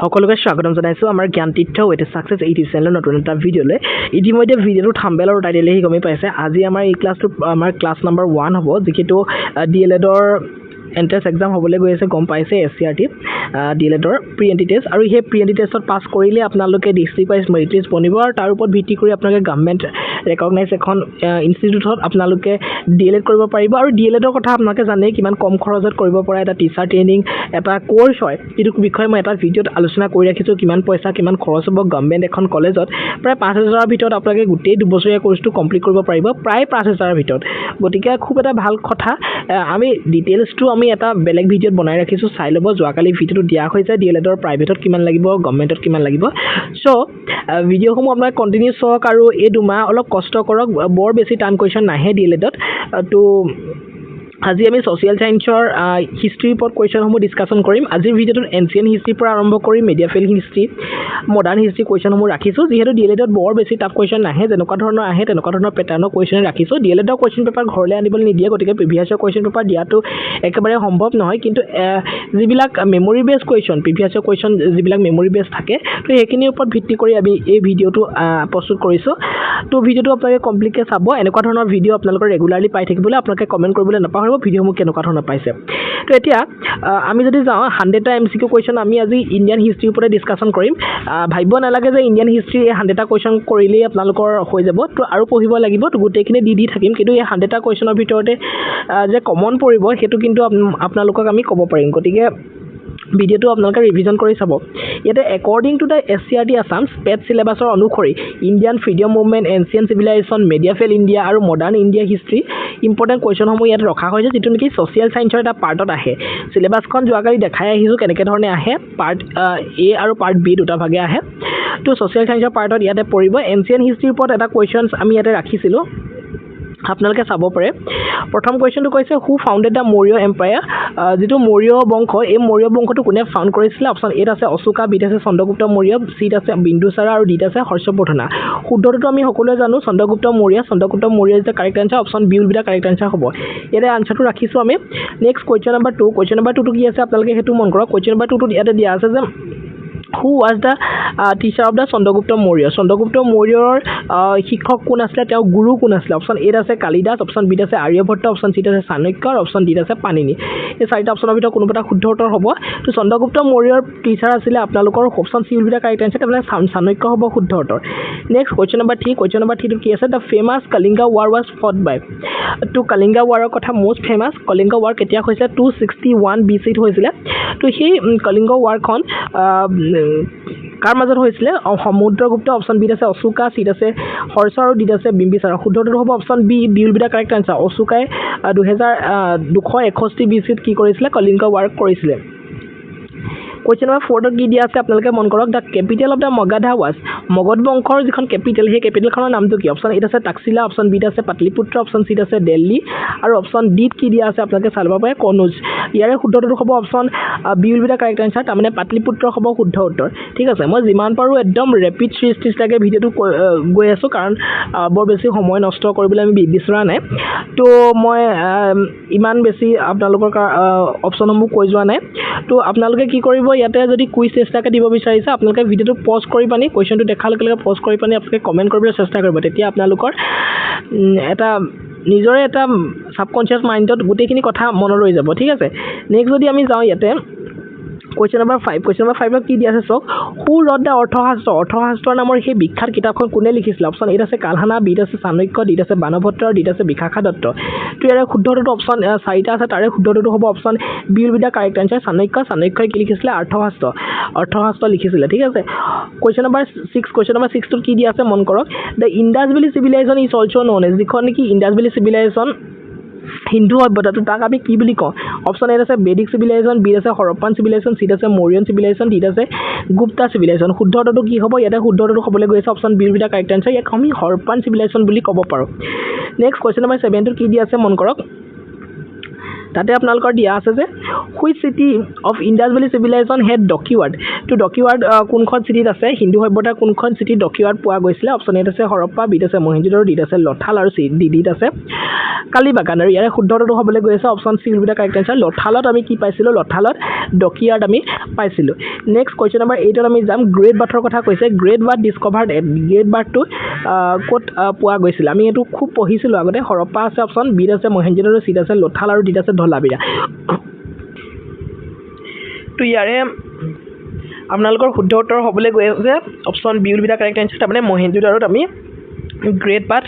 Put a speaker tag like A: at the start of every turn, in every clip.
A: সকলোকে স্বাগতম জনাইছো আমাৰ জ্ঞান তীৰ্থ উইথ সাকসেছ ইউটিউব চেনেলৰ নতুন এটা ভিডিঅ'লৈ। ইতিমধ্যে ভিডিঅ'টো থাম্বনেল আৰু টাইটেল হি গমে পাইছে। আজি আমাৰ এই ক্লাছটো আমাৰ ক্লাছ নম্বৰ 1 হ'ব, যিটো ডিএলএডৰ এন্ট্ৰেন্স এক্সাম হ'বলৈ গৈ আছে, গম পাইছে। এছচিআৰটি ডিএলএডৰ প্ৰি এণ্ট্ৰি টেষ্ট, আৰু সেই প্ৰি এণ্ট্ৰি টেষ্টত পাছ কৰিলে আপোনালোকে ডিষ্ট্ৰিক্ট ৱাইজ মেৰিট লিষ্ট বনিব, আৰু তাৰ ওপৰত ভিত্তি কৰি আপোনালোকে গভৰ্ণমেণ্ট ৰেকগনাইজ এখন ইনষ্টিটিউটত আপোনালোকে ডিএলএড কৰিব পাৰিব। আৰু ডিএলএডৰ কথা আপোনালোকে জানেই, কিমান কম খৰচত কৰিব পৰা এটা টিচাৰ ট্ৰেইনিং এটা কোৰ্চ হয়, যিটো বিষয়ে মই এটা ভিডিঅ'ত আলোচনা কৰি ৰাখিছোঁ। কিমান পইচা কিমান খৰচ হ'ব গভৰ্ণমেণ্ট এখন কলেজত, প্ৰায় 5,000ৰ ভিতৰত আপোনালোকে গোটেই দুবছৰীয়া কোৰ্চটো কমপ্লিট কৰিব পাৰিব, প্ৰায় 5,000ৰ ভিতৰত। গতিকে খুব এটা ভাল কথা। আমি ডিটেইলছটো আমি এটা বেলেগ ভিডিঅ'ত বনাই ৰাখিছোঁ, চাই ল'ব। যোৱাকালি ভিডিঅ'টো দিয়া হৈছে ডিএলএডৰ প্ৰাইভেটত কিমান লাগিব, গভৰ্ণমেণ্টত কিমান লাগিব। চ' ভিডিঅ'সমূহ আপোনাক কণ্টিনিউ চাওক, আৰু এই দুমাহ অলপ কষ্ট কৰক। বৰ বেছি টান কুৱেশ্যন নাহে ডিএলএডত। তো আজি আমি ছ'চিয়েল ছায়েন্সৰ হিষ্ট্ৰীৰ ওপৰত কুৱেশ্যনসমূহ ডিছকাশ্যন কৰিম। আজিৰ ভিডিঅ'টোত এনচিয়েণ্ট হিষ্ট্ৰীৰ পৰা আৰম্ভ কৰি মেডিয়েভেল হিষ্ট্ৰী, মডাৰ্ণ হিষ্ট্ৰী কুৱেশ্যনসমূহ ৰাখিছোঁ। যিহেতু ডিএলএডত বৰ বেছি টাফ কুৱেশ্যন নাহে, যেনেকুৱা ধৰণৰ আহে তেনেকুৱা ধৰণৰ পেটাৰ্ণৰ কুৱেশ্যন ৰাখিছোঁ। ডিএলএডৰ কুৱেশ্যন পেপাৰ ঘৰলৈ আনিবলৈ নিদিয়ে, গতিকে প্ৰিভিয়াছ ইয়েৰ কুৱেশ্যন পেপাৰ দিয়াটো একেবাৰে সম্ভৱ নহয়। কিন্তু যিবিলাক মেমৰি বেছ কুৱেশ্যন, প্ৰিভিয়াছ ইয়েৰ কুৱেশ্যন যিবিলাক মেমৰি বেছ থাকে, তো সেইখিনিৰ ওপৰত ভিত্তি কৰি আমি এই ভিডিঅ'টো প্ৰস্তুত কৰিছোঁ। তো ভিডিঅ'টো আপোনালোকে কমপ্লিটকৈ চাব। এনেকুৱা ধৰণৰ ভিডিঅ' আপোনালোকৰ ৰেগুলাৰলি পাই থাকিবলৈ আপোনালোকে কমেণ্ট কৰিবলৈ নাপাহৰিব ভিডিঅ'সমূহ কেনেকুৱা ধৰণৰ পাইছে। তো এতিয়া আমি যদি যাওঁ 100টা MCQ কুৱেশ্যন আমি আজি ইণ্ডিয়ান হিষ্ট্ৰীৰ ওপৰতে ডিছকাশ্যন কৰিম। ভাবিব নালাগে যে ইণ্ডিয়ান হিষ্ট্ৰী এই 100টা কুৱেশ্যন কৰিলেই আপোনালোকৰ হৈ যাব, তো আৰু পঢ়িব লাগিব। তো গোটেইখিনি দি থাকিম, কিন্তু এই 100টা কুৱেশ্যনৰ ভিতৰতে যে কমন পৰিব সেইটো কিন্তু আপোনালোকক আমি ক'ব পাৰিম। গতিকে ভিডিঅ'টো আপোনালোকে ৰিভিজন কৰি চাব। ইয়াতে according to the SCERT Assam paid চিলেবাছৰ অনুসৰি Indian freedom movement, ancient civilisation, medieval India আৰু মডাৰ্ণ ইণ্ডিয়া হিষ্ট্ৰী ইম্পৰ্টেণ্ট কুৱেশ্যনসমূহ ইয়াত ৰখা হৈছে, যিটো নেকি ছ'চিয়েল ছায়েন্সৰ এটা পাৰ্টত আহে। চিলেবাছখন যোৱাকালি দেখাই আহিছোঁ কেনেকৈ ধৰণে আহে। পাৰ্ট এ আৰু পাৰ্ট বি দুটা ভাগে আহে। তো ছ'চিয়েল ছায়েন্সৰ পাৰ্টত ইয়াতে পৰিব। এনচিয়েণ্ট হিষ্ট্ৰীৰ ওপৰত এটা কুৱেশ্যনছ আমি ইয়াতে ৰাখিছিলোঁ, আপোনালোকে চাব পাৰে। প্ৰথম কুৱেশ্যনটো কৈছে হু ফাউণ্ডেড দ্য মৌৰ্য এম্পায়াৰ, যিটো মৌৰ্য বংশ, এই মৌৰ্য বংশটো কোনে ফাউণ্ড কৰিছিলে? অপশ্যন এত আছে অশোকা, বিত আছে চন্দ্ৰগুপ্ত মৌৰ্য, চিত আছে বিন্দুচাৰা আৰু ডিত আছে হৰ্ষবৰ্ধনা। শুদ্ধটোতো আমি সকলোৱে জানো Chandragupta Maurya. Chandragupta Maurya is the correct answer. Option B will be the correct answer হ'ব। ইয়াতে আনচাৰটো ৰাখিছোঁ আমি। Next question number 2। Question number 2টো কি আছে আপোনালোকে সেইটো মন কৰক। কুৱেশ্যন নম্বৰ 2টোত ইয়াতে দিয়া আছে যে who was the teacher of the Chandragupta Maurya. Chandragupta মৌৰ্যৰ শিক্ষক কোন আছিলে, তেওঁৰ গুৰু কোন আছিলে? অপশ্যন এত আছে কালিদাস, অপশ্যন বিত আছে আৰ্যভট্ট, অপশ্যন চিত আছে চাণক্য, আৰু অপশ্যন ডিত আছে পাণিনি। এই 4টা অপশ্যনৰ ভিতৰত কোনোবা এটা শুদ্ধ উত্তৰ হ'ব। তো চন্দ্ৰগুপ্ত মৌৰ্যৰ টিচাৰ আছিলে আপোনালোকৰ option C will be the correct answer, তাৰমানে চাণক্য হ'ব শুদ্ধ উত্তৰ। Next question number 3। Question number 3টোত কি আছে? The famous Kalinga war was fought by. তো কলিংগা ৱাৰৰ কথা মষ্ট ফেমাছ। কলিংগা ৱাৰ কেতিয়া হৈছিলে? 261 BC হৈছিলে। তো সেই কলিংগ ৱাৰখন কাৰ মাজত হৈছিলে? সমুদ্ৰগুপ্ত, অপশ্যন বিত আছে অশোকা, চিত আছে হৰ্ষ আৰু ডিত আছে বিম্বিসাৰ। শুদ্ধটো হ'ব option B will be the correct answer. অশোকাই 261 BCত কি কৰিছিলে? কলিংগ ৱাৰ কৰিছিলে। কুৱেশ্যন নম্বৰ 4ত কি দিয়া আছে আপোনালোকে মন কৰক। The capital of the Magadha was, Magadh বংশৰ যিখন কেপিটেল, সেই কেপিটেলখনৰ নামটো কি? অপশ্যন এত আছে তাক্সিলা, অপশ্যন বিত আছে পাটলিপুত্ৰ, অপশ্যন চিত আছে দিল্লী, আৰু অপশ্যন ডিত কি দিয়া আছে আপোনালোকে চাই ল'ব পাৰে কনৌজ। ইয়াৰে শুদ্ধটো হ'ব option B will be the correct answer, তাৰমানে পাটলিপুত্ৰ হ'ব শুদ্ধ উত্তৰ। ঠিক আছে, মই যিমান পাৰোঁ একদম ৰেপিড চিৰিজটাকে ভিডিঅ'টো গৈ আছোঁ, কাৰণ বৰ বেছি সময় নষ্ট কৰিবলৈ আমি বিচৰা নাই। তো মই ইমান বেছি আপোনালোকৰ অপশ্যনসমূহ কৈ যোৱা নাই। তো আপোনালোকে কি কৰিব, ইয়াতে যদি কুইজ টেষ্টাকে দিব বিচাৰিছে আপোনালোকে ভিডিঅ'টো পজ কৰি পানি কুৱেশ্যনটো দেখাৰ লগে লগে পজ কৰি পানি আপোনালোকে কমেণ্ট কৰিবলৈ চেষ্টা কৰিব। তেতিয়া আপোনালোকৰ এটা নিজৰে এটা ছাবকনচিয়াছ মাইণ্ডত গোটেইখিনি কথা মনত ৰৈ যাব। ঠিক আছে, নেক্সট যদি আমি যাওঁ ইয়াতে কুৱেশ্যন নম্বৰ 5। কুৱেশ্যন নম্বৰ 5ত কি দিয়া আছে চাওক। হু ৰট দ্য অৰ্থশাস্ত্ৰ, অৰ্থশাস্ত্ৰৰ নামৰ সেই বিখ্যাত কিতাপখন কোনে লিখিছিলে? অপশ্যন এত আছে কালহানা, বিত আছে চাণক্য, ডিত আছে বাণভট্ট, আৰু ডিত আছে বিশাখা দত্ত। তো ইয়াৰে শুদ্ধটো অপশ্যন 4টা আছে, তাৰে শুদ্ধটো হ'ব option B will be the correct answer. চাণক্যই কি লিখিছিলে? অৰ্থশাস্ত্ৰ লিখিছিলে। ঠিক আছে, কুৱেশ্যন নম্বৰ 6। কুৱেশ্যন নম্বৰ 6টোত কি দিয়া আছে মন কৰক। The Indus valley civilisation is also' known as, যিখন নেকি ইণ্ডাছ ভেলী চিভিলাইজেশ্যন হিন্দু সভ্যতাটো, তাক আমি কি বুলি কওঁ? অপশ্যন এত আছে বেদিক চিভিলাইজেশ্যন, বিত আছে হৰপ্পান চিভিলাইজেশ্যন, চিত আছে মৌৰ্যন চিভিলাইজেশ্যন, ডিত আছে গুপ্তা চিভিলাইজেশ্যন। শুদ্ধটো কি হ'ব? ইয়াতে শুদ্ধটো হ'বলৈ গৈছে option B will be the correct answer. ইয়াক আমি হৰপ্পান চিভিলাইজেশ্যন বুলি ক'ব পাৰোঁ। নেক্সট কুৱেশ্যন নম্বৰ 7টোত কি দিয়া আছে মন কৰক। তাতে আপোনালোকৰ দিয়া আছে যে which city of Indus valley civilisation had dockyard তো ডকিৱাৰ্ড কোনখন চিটিত আছে হিন্দু সভ্যতাৰ কোনখন চিটিত ডকিৱাৰ্ড পোৱা গৈছিলে অপশ্যন এত আছে হৰপ্পা বিত আছে মহেঞ্জোদাৰো ডিত আছে লথাল আৰু ডিত আছে কালিবাগান আৰু ইয়াৰে শুদ্ধটো হ'বলৈ গৈ আছে option C will be the correct answer লথালত আমি কি পাইছিলোঁ লথালত ডকিয়াৰ্ড আমি পাইছিলোঁ নেক্সট কুৱেশ্যন নম্বৰ 8ত আমি যাম গ্ৰেট বাথৰ কথা কৈছে great bath discovered at great বাথটো ক'ত পোৱা গৈছিলে আমি এইটো খুব পঢ়িছিলোঁ আগতে হৰপ্পা আছে অপশ্যন বিত আছে মহেঞ্জোদাৰো চিত আছে লথাল আৰু ডিত আছে ধলাবিৰা তো ইয়াৰে আপোনালোকৰ শুদ্ধ উত্তৰ হ'বলৈ গৈ আছে option B will be the correct answer তাৰমানে মহেঞ্জোদাৰোত আমি গ্ৰেট বাথ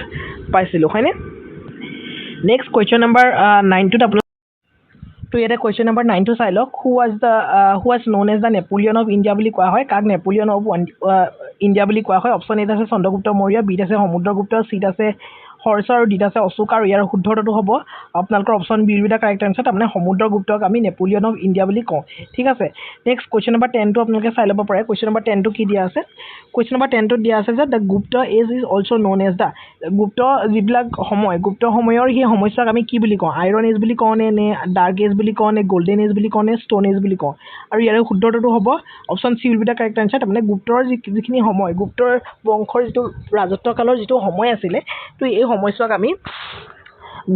A: পাইছিলোঁ হয়নে নেক্সট কুৱেশ্যন নম্বৰ 9টোত আপোনালোক তো ইয়াতে কুৱেশ্যন নম্বৰ 9টো চাই লওক who was known as the Napoleon of India বুলি কোৱা হয় কাক নেপোলিয়ন অফ ইণ্ডিয়া বুলি কোৱা হয় অপশ্যন এত আছে চন্দ্ৰগুপ্ত মৌৰ্য বিত আছে সমুদ্ৰগুপ্ত চিত আছে হৰ্ষ আৰু ডিত আছে অশোক আৰু ইয়াৰ শুদ্ধটো হ'ব আপোনালোকৰ option B will be the correct answer তাৰমানে সমুদ্ৰগুপ্তক আমি নেপোলিয়ন অফ ইণ্ডিয়া বুলি কওঁ ঠিক আছে নেক্সট কুৱেশ্যন নম্বৰ 10টো আপোনালোকে চাই ল'ব পাৰে কুৱেশ্যন নম্বৰ 10টো কি দিয়া আছে কুৱেশ্যন নম্বৰ 10টোত দিয়া আছে যে the Gupta age is also' known as the Gupta যিবিলাক গুপ্ত সময়ৰ সেই সময়ছোৱাক আমি কি বুলি কওঁ আইৰণ এজ বুলি কওঁ নে ডাৰ্ক এজ বুলি কওঁ নে গল্ডেন এজ বুলি কওঁ নে ষ্ট'ন এজ বুলি কওঁ আৰু ইয়াৰে শুদ্ধটো হ'ব option C will be the correct answer তাৰমানে গুপ্তৰ যিখিনি সময় গুপ্তৰ বংশৰ যিটো ৰাজত্বকালৰ যিটো সময় আছিলে তো এই সময়ছোৱাক আমি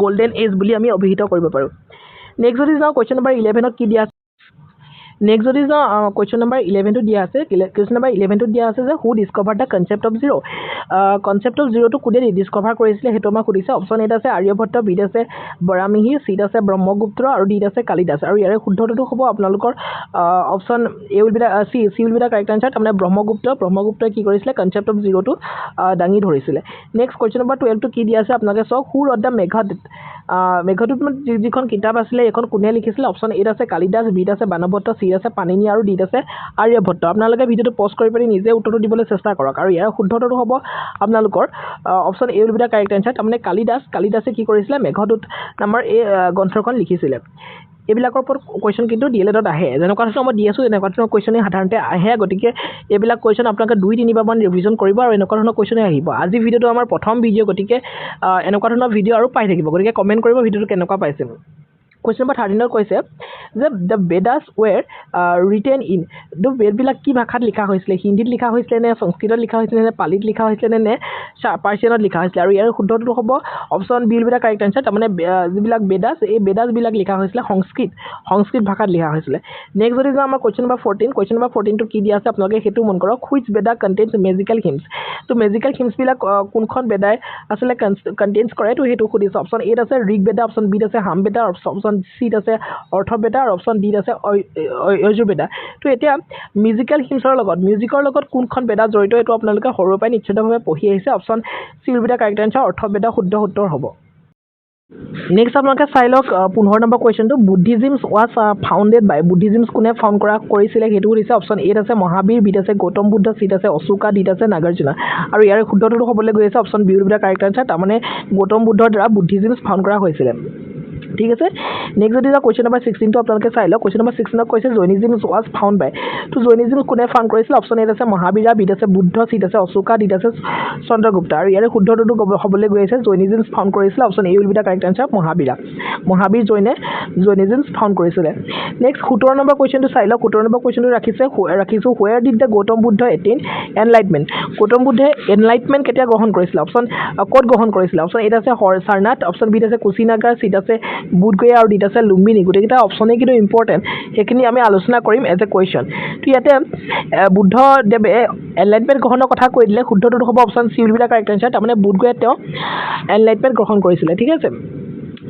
A: গল্ডেন এজ বুলি আমি অভিহিত কৰিব পাৰোঁ নেক্সট যদি যাওঁ কুৱেশ্যন নম্বৰ 11ত কি দিয়া আছে নেক্সট যদি যাওঁ কুৱেশ্যন নম্বৰ 11টো দিয়া আছে কুৱেশ্যন নম্বৰ 11টোত দিয়া আছে যে who discover the concept of zero' concept of জিৰ'টো কোনে ডিছকভাৰ কৰিছিলে সেইটো আমাক সুধিছে অপশ্যন এত আছে আৰ্যভট্ট বিত আছে বৰামিহিৰ চিত আছে ব্ৰহ্মগুপ্ত্ৰ আৰু ডিত আছে কালিদাস আৰু ইয়াৰে শুদ্ধটো হ'ব আপোনালোকৰ option A will be the C will be the correct answer তাৰমানে ব্ৰহ্মগুপ্তই কি কৰিছিলে কনচেপ্ট অফ জিৰ'টো দাঙি ধৰিছিলে নেক্সট কুৱেশ্যন নম্বৰ 12টো কি দিয়া আছে আপোনালোকে চাওক হু ৰট দ্য মেঘদূত যিখন কিতাপ আছিলে এইখন কোনে লিখিছিলে অপশ্যন এত আছে কালিদাস বিত আছে বাণভট্ট চিত আছে পাণিনি আৰু ডিত আছে আৰ্যভট্ট আপোনালোকে ভিডিঅ'টো পজ কৰি পাৰি নিজে উত্তৰটো দিবলৈ চেষ্টা কৰক আৰু ইয়াৰ শুদ্ধটো হ'ব আপোনালোকৰ option A will be the correct answer তাৰমানে কালিদাসে কি কৰিছিলে মেঘদূত নামৰ এই গ্ৰন্থখন লিখিছিলে এইবিলাকৰ ওপৰত কুৱেশ্যন কিন্তু ডিএলএডত আহে যেনেকুৱা ধৰণৰ মই দি আছোঁ এনেকুৱা ধৰণৰ কুৱেশ্যনে সাধাৰণতে আহে গতিকে এইবিলাক কুৱেশ্যন আপোনালোকে 2-3বাৰমান ৰিভিজন কৰিব আৰু এনেকুৱা ধৰণৰ কুৱেশ্যনে আহিব আজি ভিডিঅ'টো আমাৰ প্ৰথম ভিডিঅ' গতিকে এনেকুৱা ধৰণৰ ভিডিঅ' আৰু পাই থাকিব গতিকে কমেণ্ট কৰিব ভিডিঅ'টো কেনেকুৱা পাইছে কুৱেশ্যন নম্বৰ 13ত কৈছে যে দ্য বেদাছ ৱেৰ ৰিটেন ইন বেদবিলাক কি ভাষাত লিখা হৈছিলে হিন্দীত লিখা হৈছিলে নে সংস্কৃতত লিখা হৈছিলে নে পালিত লিখা হৈছিলে নে পাৰ্চিয়ানত লিখা হৈছিলে আৰু ইয়াৰ শুদ্ধটো হ'ব option B will be the correct answer তাৰমানে যিবিলাক বেদাছ এই বেদাছবিলাক লিখা হৈছিলে সংস্কৃত ভাষাত লিখা হৈছিলে নেক্সট যদি যাওঁ আমাৰ কুৱেশ্যন নম্বৰ 14 কুৱেশ্যন নম্বৰ 14টো কি দিয়া আছে আপোনালোকে সেইটো মন কৰক হুইচ বেদা কণ্টেইনছ মেজিকেল হিমছ তো মেজিকেল হিমছবিলাক কোনখন বেদাই আচলতে কণ্টেইনছ কৰে তো সেইটো সুধিছে অপশ্যন এত আছে ঋগ বেদা অপশ্যন বিত আছে সাম বেদা অপশ্যন চিত আছে অৰ্থবেদা আৰু অপশ্যন ডিত আছে অযুৰ্বেদা তো এতিয়া মিউজিকেল হিমছৰ লগত কোনখন বেদা জড়িত এইটো আপোনালোকে সৰুৰ পৰাই নিশ্চিতভাৱে পঢ়ি আহিছে option C will be the correct answer Atharvaveda শুদ্ধ উত্তৰ হ'ব নেক্সট আপোনালোকে চাই লওক 15 নম্বৰ কুৱেশ্যনটো Buddhism was founded by Buddhism কোনে ফাউণ্ড কৰিছিলে সেইটো সুধিছে অপশ্যন এত আছে মহাবীৰ বিত আছে গৌতম বুদ্ধ চিত আছে অশোকা ডিত আছে নাগাৰ্জুনা আৰু ইয়াৰ শুদ্ধটো হ'বলৈ গৈ আছে option B will be the correct answer তাৰমানে গৌতম বুদ্ধৰ দ্বাৰা বুদ্ধিজিমছ ফাউণ্ড কৰা হৈছিলে ঠিক আছে নেক্সট যদি যাওঁ কুৱেশ্যন নম্বৰ 16টো আপোনালোকে চাই লওক কুৱেশ্যন নম্বৰ 16ত কৈছে জৈনিজিম ৱাজ ফাউণ্ড বাই তো জৈনিজিম কোনে ফাউণ্ড কৰিছিলে অপশ্যন এত আছে মহাবীৰা বিত আছে বুদ্ধ চিত আছে অশোকা ডিত আছে চন্দ্ৰগুপ্ত আৰু ইয়াৰে শুদ্ধটো হ'বলৈ গৈ আছে জৈনিজিম ফাউণ্ড কৰিছিলে option A will be the correct answer Mahavir Jainism found কৰিছিলে নেক্সট 17 নম্বৰ কুৱেশ্যনটো চাই লওক 17 নম্বৰ কুৱেশ্যনটো ৰাখিছোঁ where did the Gautam Buddha attain enlightenment Gautam বুদ্ধে এনলাইটমেণ্ট কেতিয়া গ্ৰহণ কৰিছিলে অপশ্যন ক'ত গ্ৰহণ কৰিছিলে অপশ্যন এত আছে সাৰনাথ অপশ্যন বিত আছে কুশিনাগাৰ চিত আছে বুধগয়া আৰু ডিত আছে লুম্বিনী গোটেইকেইটা অপশ্যনেই কিন্তু ইম্পৰ্টেণ্ট সেইখিনি আমি আলোচনা কৰিম এজ এ কুৱেশ্যন তো ইয়াতে বুদ্ধদেৱে এনলাইটমেণ্ট গ্ৰহণৰ কথা কৈ দিলে শুদ্ধটো হ'ব option C will be the correct answer তাৰমানে বুধগয়াত তেওঁ এনলাইটমেণ্ট গ্ৰহণ কৰিছিলে ঠিক আছে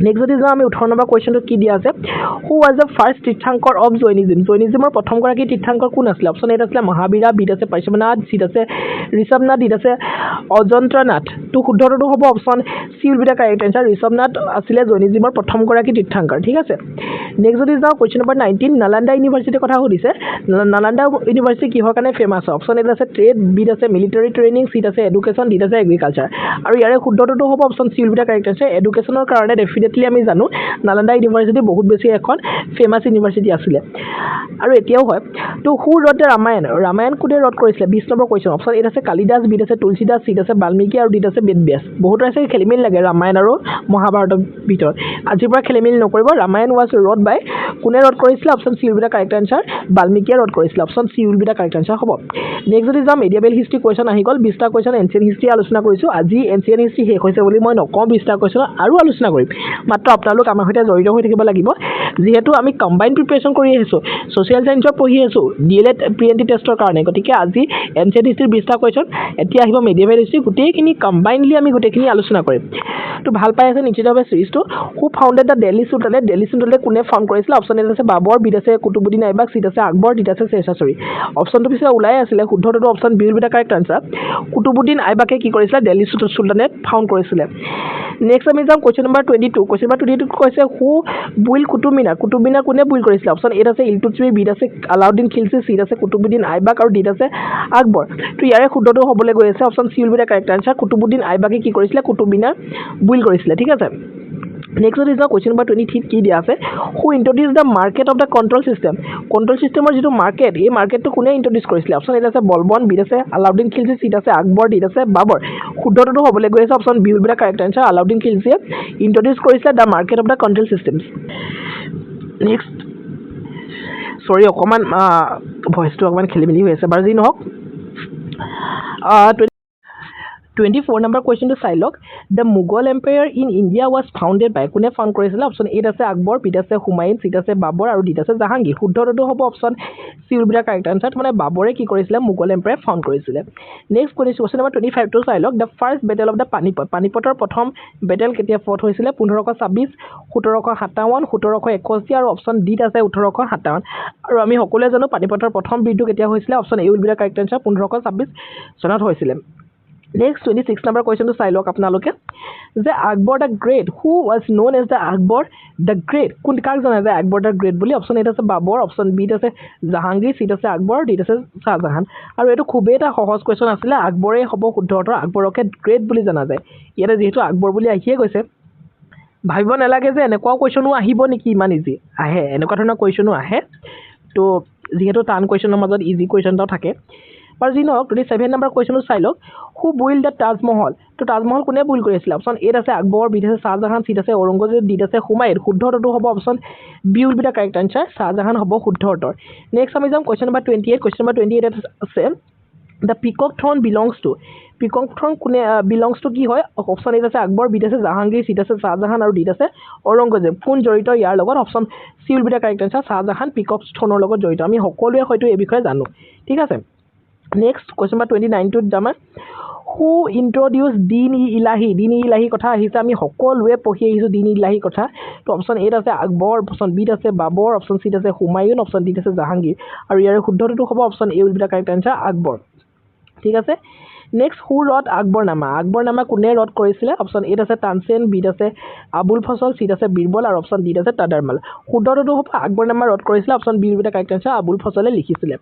A: নেক্সট যদি যাওঁ আমি 18 নম্বৰ কুৱেশ্যনটো কি দিয়া আছে who was the first Tirthankar of জৈনিজিমৰ প্ৰথমগৰাকী তীৰ্থংকৰ কোন আছিলে অপশ্যন এত আছিলে মহাবীৰা বিত আছে পাৰ্শ্বনাথ চিত আছে ঋষভনাথ ডিত আছে অজন্ত্ৰনাথ তো শুদ্ধটো হ'ব option C will be the correct answer Rishabhnath আছিলে জৈনিজিমৰ প্ৰথমগৰাকী তীৰ্থংকৰ ঠিক আছে নেক্সট যদি যাওঁ কুৱেশ্যন নম্বৰ 19 নালান্দা ইউনিভাৰ্চিটিৰ কথা সুধিছে নালান্দা ইউনিভাৰ্চিটি কিহৰ কাৰণে ফেমাছ অপশ্যন এত আছে ট্ৰেড বিত আছে মিলিটাৰী ট্ৰেইনিং চিত আছে এডুকেশ্যন ডিত আছে এগ্ৰিকালচাৰ আৰু ইয়াৰে শুদ্ধটো হ'ব option C will be the correct answer এডুকেশ্যনৰ কাৰণে ডেফিনেটলি ডেফিনেটলি আমি জানো নালন্দা ইউনিভাৰ্চিটি বহুত বেছি এখন ফেমাছ ইউনিভাৰ্চিটি আছিলে আৰু এতিয়াও হয় তো হু ৰট দ্য ৰামায়ণ ৰামায়ণ কোনে ৰট কৰিছিলে 20 নম্বৰ কুৱেশ্যন অপশ্যন এ আছে কালিদাস বি আছে তুলসীদাস চি আছে বাল্মীকি আৰু ডি আছে বেদব্যাস বহুতৰ আছে খেলিমেলি লাগে ৰামায়ণ আৰু মহাভাৰতৰ ভিতৰত আজিৰ পৰা খেলিমেলি নকৰিব ৰামায়ণ ৱাজ ৰট বাই কোনে ৰট কৰিছিলে option C will be the correct answer বাল্মীকিয়ে ৰট কৰিছিলে option C will be the correct answer হ'ব নেক্সট যদি যাম মেডিয়েভেল হিষ্ট্ৰী কুৱেশ্যন আহি গ'ল 20টা কুৱেশ্যন এনচিয়েণ্ট হিষ্ট্ৰী আলোচনা কৰিছোঁ আজি এনচিয়েণ্ট হিষ্ট্ৰী শেষ হৈছে বুলি মই নকওঁ 20টা কুৱেশ্যন আৰু আলোচনা কৰিম মাত্ৰ আপোনালোক আমাৰ সৈতে জড়িত হৈ থাকিব লাগিব যিহেতু আমি কম্বাইন প্ৰিপাৰেশ্যন কৰি আহিছোঁ ছ'চিয়েল চায়েন্সৰ পঢ়ি আছোঁ DLED প্ৰি-এণ্ট্ৰি টেষ্টৰ কাৰণে গতিকে আজি এনচিয়েণ্ট হিষ্ট্ৰীৰ 20টা কুৱেশ্যন এতিয়া আহিব মেডিয়েভেল হিষ্ট্ৰী গোটেইখিনি কম্বাইনলি আমি গোটেইখিনি আলোচনা কৰিম তো ভাল পাই আছে নিশ্চিতভাৱে চিৰিজটো হু ফাউণ্ডেড দ্য দিল্লী চুলতানেট কোনে ফাউণ্ড কৰিছিলে অপশ্যন এ আছে বাবৰ বি আছে কুতুবুদ্দিন আইবাক চি আছে আকবৰ ডি আছে শ্বেৰশ্বাহ ছুৰী অপশ্যনটো পিছে ওলাই আছিলে শুদ্ধটো option B will be the correct answer Qutubuddin আইবাকে কি কৰিছিলে দিল্লী চুলতানেট ফাউণ্ড কৰিছিলে নেক্সট আমি যাম কুৱেশ্যন নম্বৰ 22 কুৱেশ্যন নম্বৰ 22 কৈছে হু বুইল কুতুব মিনাৰ কোনে বুইল কৰিছিলে অপশ্যন এ আছে ইলতুৎমিছ বি আছে আলাউদ্দিন খিলজি চি আছে কুতুবুদ্দিন আইবাক আৰু ডি আছে আকবৰ তো ইয়াৰে শুদ্ধটো হ'বলৈ গৈ আছে option C will be the correct answer Qutubuddin আইবাকে কি কৰিছিলে কুতুব মিনাৰ বুইল কৰিছিলে ঠিক আছে নেক্সট ইজ কুৱেশ্যন নম্বৰ 23 কি দিয়া আছে who introduce the market of the control চিষ্টেমৰ যিটো মাৰ্কেট এই মাৰ্কেটটো কোনে ইন্ট্ৰডিউচ কৰিছিলে অপশ্যন এ আছে বলবন বি আছে আলাউদ্দিন খিলজি চি আছে আকবৰ ডি আছে বাবৰ শুদ্ধটো হ'বলৈ গৈ আছে option B will be the correct answer Alauddin খিলজিয়ে ইন্ট্ৰডিউচ কৰিছিলে the market of the control systems next sorry অকণমান ভইচটো অকণমান খেলি মেলি হৈ আছে বাৰু যি নহওক 24 নম্বৰ কুৱেশ্যনটো চাই লওক the Mughal empire in India was founded by কোনে ফাউণ্ড কৰিছিলে অপশ্যন এ আছে আকবৰ বি আছে হুমায়ুন চি আছে বাবৰ আৰু ডি আছে জাহাংগীৰ শুদ্ধটো হ'ব option C will be the correct answer মানে বাবৰে কি কৰিছিলে মোগল এম্পায়াৰ ফাউণ্ড কৰিছিলে নেক্সট কুৱেশ্যন নম্বৰ 25টো চাই লওক the first battle of the পানিপতৰ প্ৰথম বেটেল কেতিয়া ফট হৈছিলে 1526 1757 1761 আৰু অপশ্যন ডি আছে 1857 আৰু আমি সকলোৱে জানো পানিপতৰ প্ৰথম যুদ্ধ কেতিয়া হৈছিলে option A will be the correct answer 1526 চনত হৈছিলে নেক্সট 26 নম্বৰ কুৱেশ্যনটো চাই লওক আপোনালোকে যে Akbar the great who was known as the Akbar the great কোন কাক জনা যায় আকবৰ দ্য গ্ৰেট বুলি অপশ্যন এ আছে বাবৰ অপশ্যন বি আছে জাহাংগীৰ চি আছে আকবৰ ডি আছে শ্বাহজাহান আৰু এইটো খুবেই এটা সহজ কুৱেশ্যন আছিলে আকবৰে হ'ব শুদ্ধ উত্তৰ আকবৰকে গ্ৰেট বুলি জনা যায় ইয়াতে যিহেতু আকবৰ বুলি আহিয়ে গৈছে ভাবিব নালাগে যে এনেকুৱা কুৱেশ্যনো আহিব নেকি ইমান ইজি আহে এনেকুৱা ধৰণৰ কুৱেশ্যনো আহে তো যিহেতু টান কুৱেশ্যনৰ মাজত ইজি কুৱেশ্যন এটাও থাকে বাৰু যি নহওক 27 নম্বৰ কুৱেশ্যনটো চাই লওক হু বুইল দ্য তাজমহল তো তাজমহল কোনে বুইল কৰিছিলে অপশ্যন এ আছে আকবৰ বি আছে শ্বাহজাহান চি আছে ঔৰংগজেব ডি আছে হুমায়ুন শুদ্ধটো হ'ব option B will be the correct answer Shahjahan হ'ব শুদ্ধ উত্তৰ নেক্সট আমি যাম কুৱেশ্যন নম্বৰ 28 কুৱেশ্যন নম্বৰ 28 আছে দ্য পিকক থ্ৰন কোনে বিলংছ টু কি হয় অপশ্যন এ আছে আকবৰ বি আছে জাহাংগীৰ চি আছে শ্বাহজাহান আৰু ডি আছে ঔৰংগজেব কোন জড়িত ইয়াৰ লগত option C will be the correct answer Shah Jahan পিকক থ্ৰনৰ লগত জড়িত আমি সকলোৱে হয়তো এই বিষয়ে জানো ঠিক আছে নেক্সট কুৱেশ্যন নম্বৰ 29টোত যাম হু ইন্ট্ৰডিউচ দিন ই ইলাহী কথা আহিছে আমি সকলোৱে পঢ়ি আহিছোঁ দিন ই ইলাহী কথা তো অপশ্যন এ আছে আকবৰ অপশ্যন বি আছে বাবৰ অপশ্যন চি আছে হুমায়ুন অপশ্যন ডি আছে জাহাংগীৰ আৰু ইয়াৰে শুদ্ধটো হ'ব option A will be the correct answer Akbar ঠিক আছে নেক্সট হু ৰট আকবৰনামা কোনে ৰট কৰিছিলে অপশ্যন এ আছে তানসেন বি আছে আবুল ফজল চি আছে বীৰবল আৰু অপশ্যন ডি আছে তাদাৰমাল শুদ্ধটো হ'ব আকবৰনামা ৰট কৰিছিলে option B will be the correct answer Abul ফজলে লিখিছিলে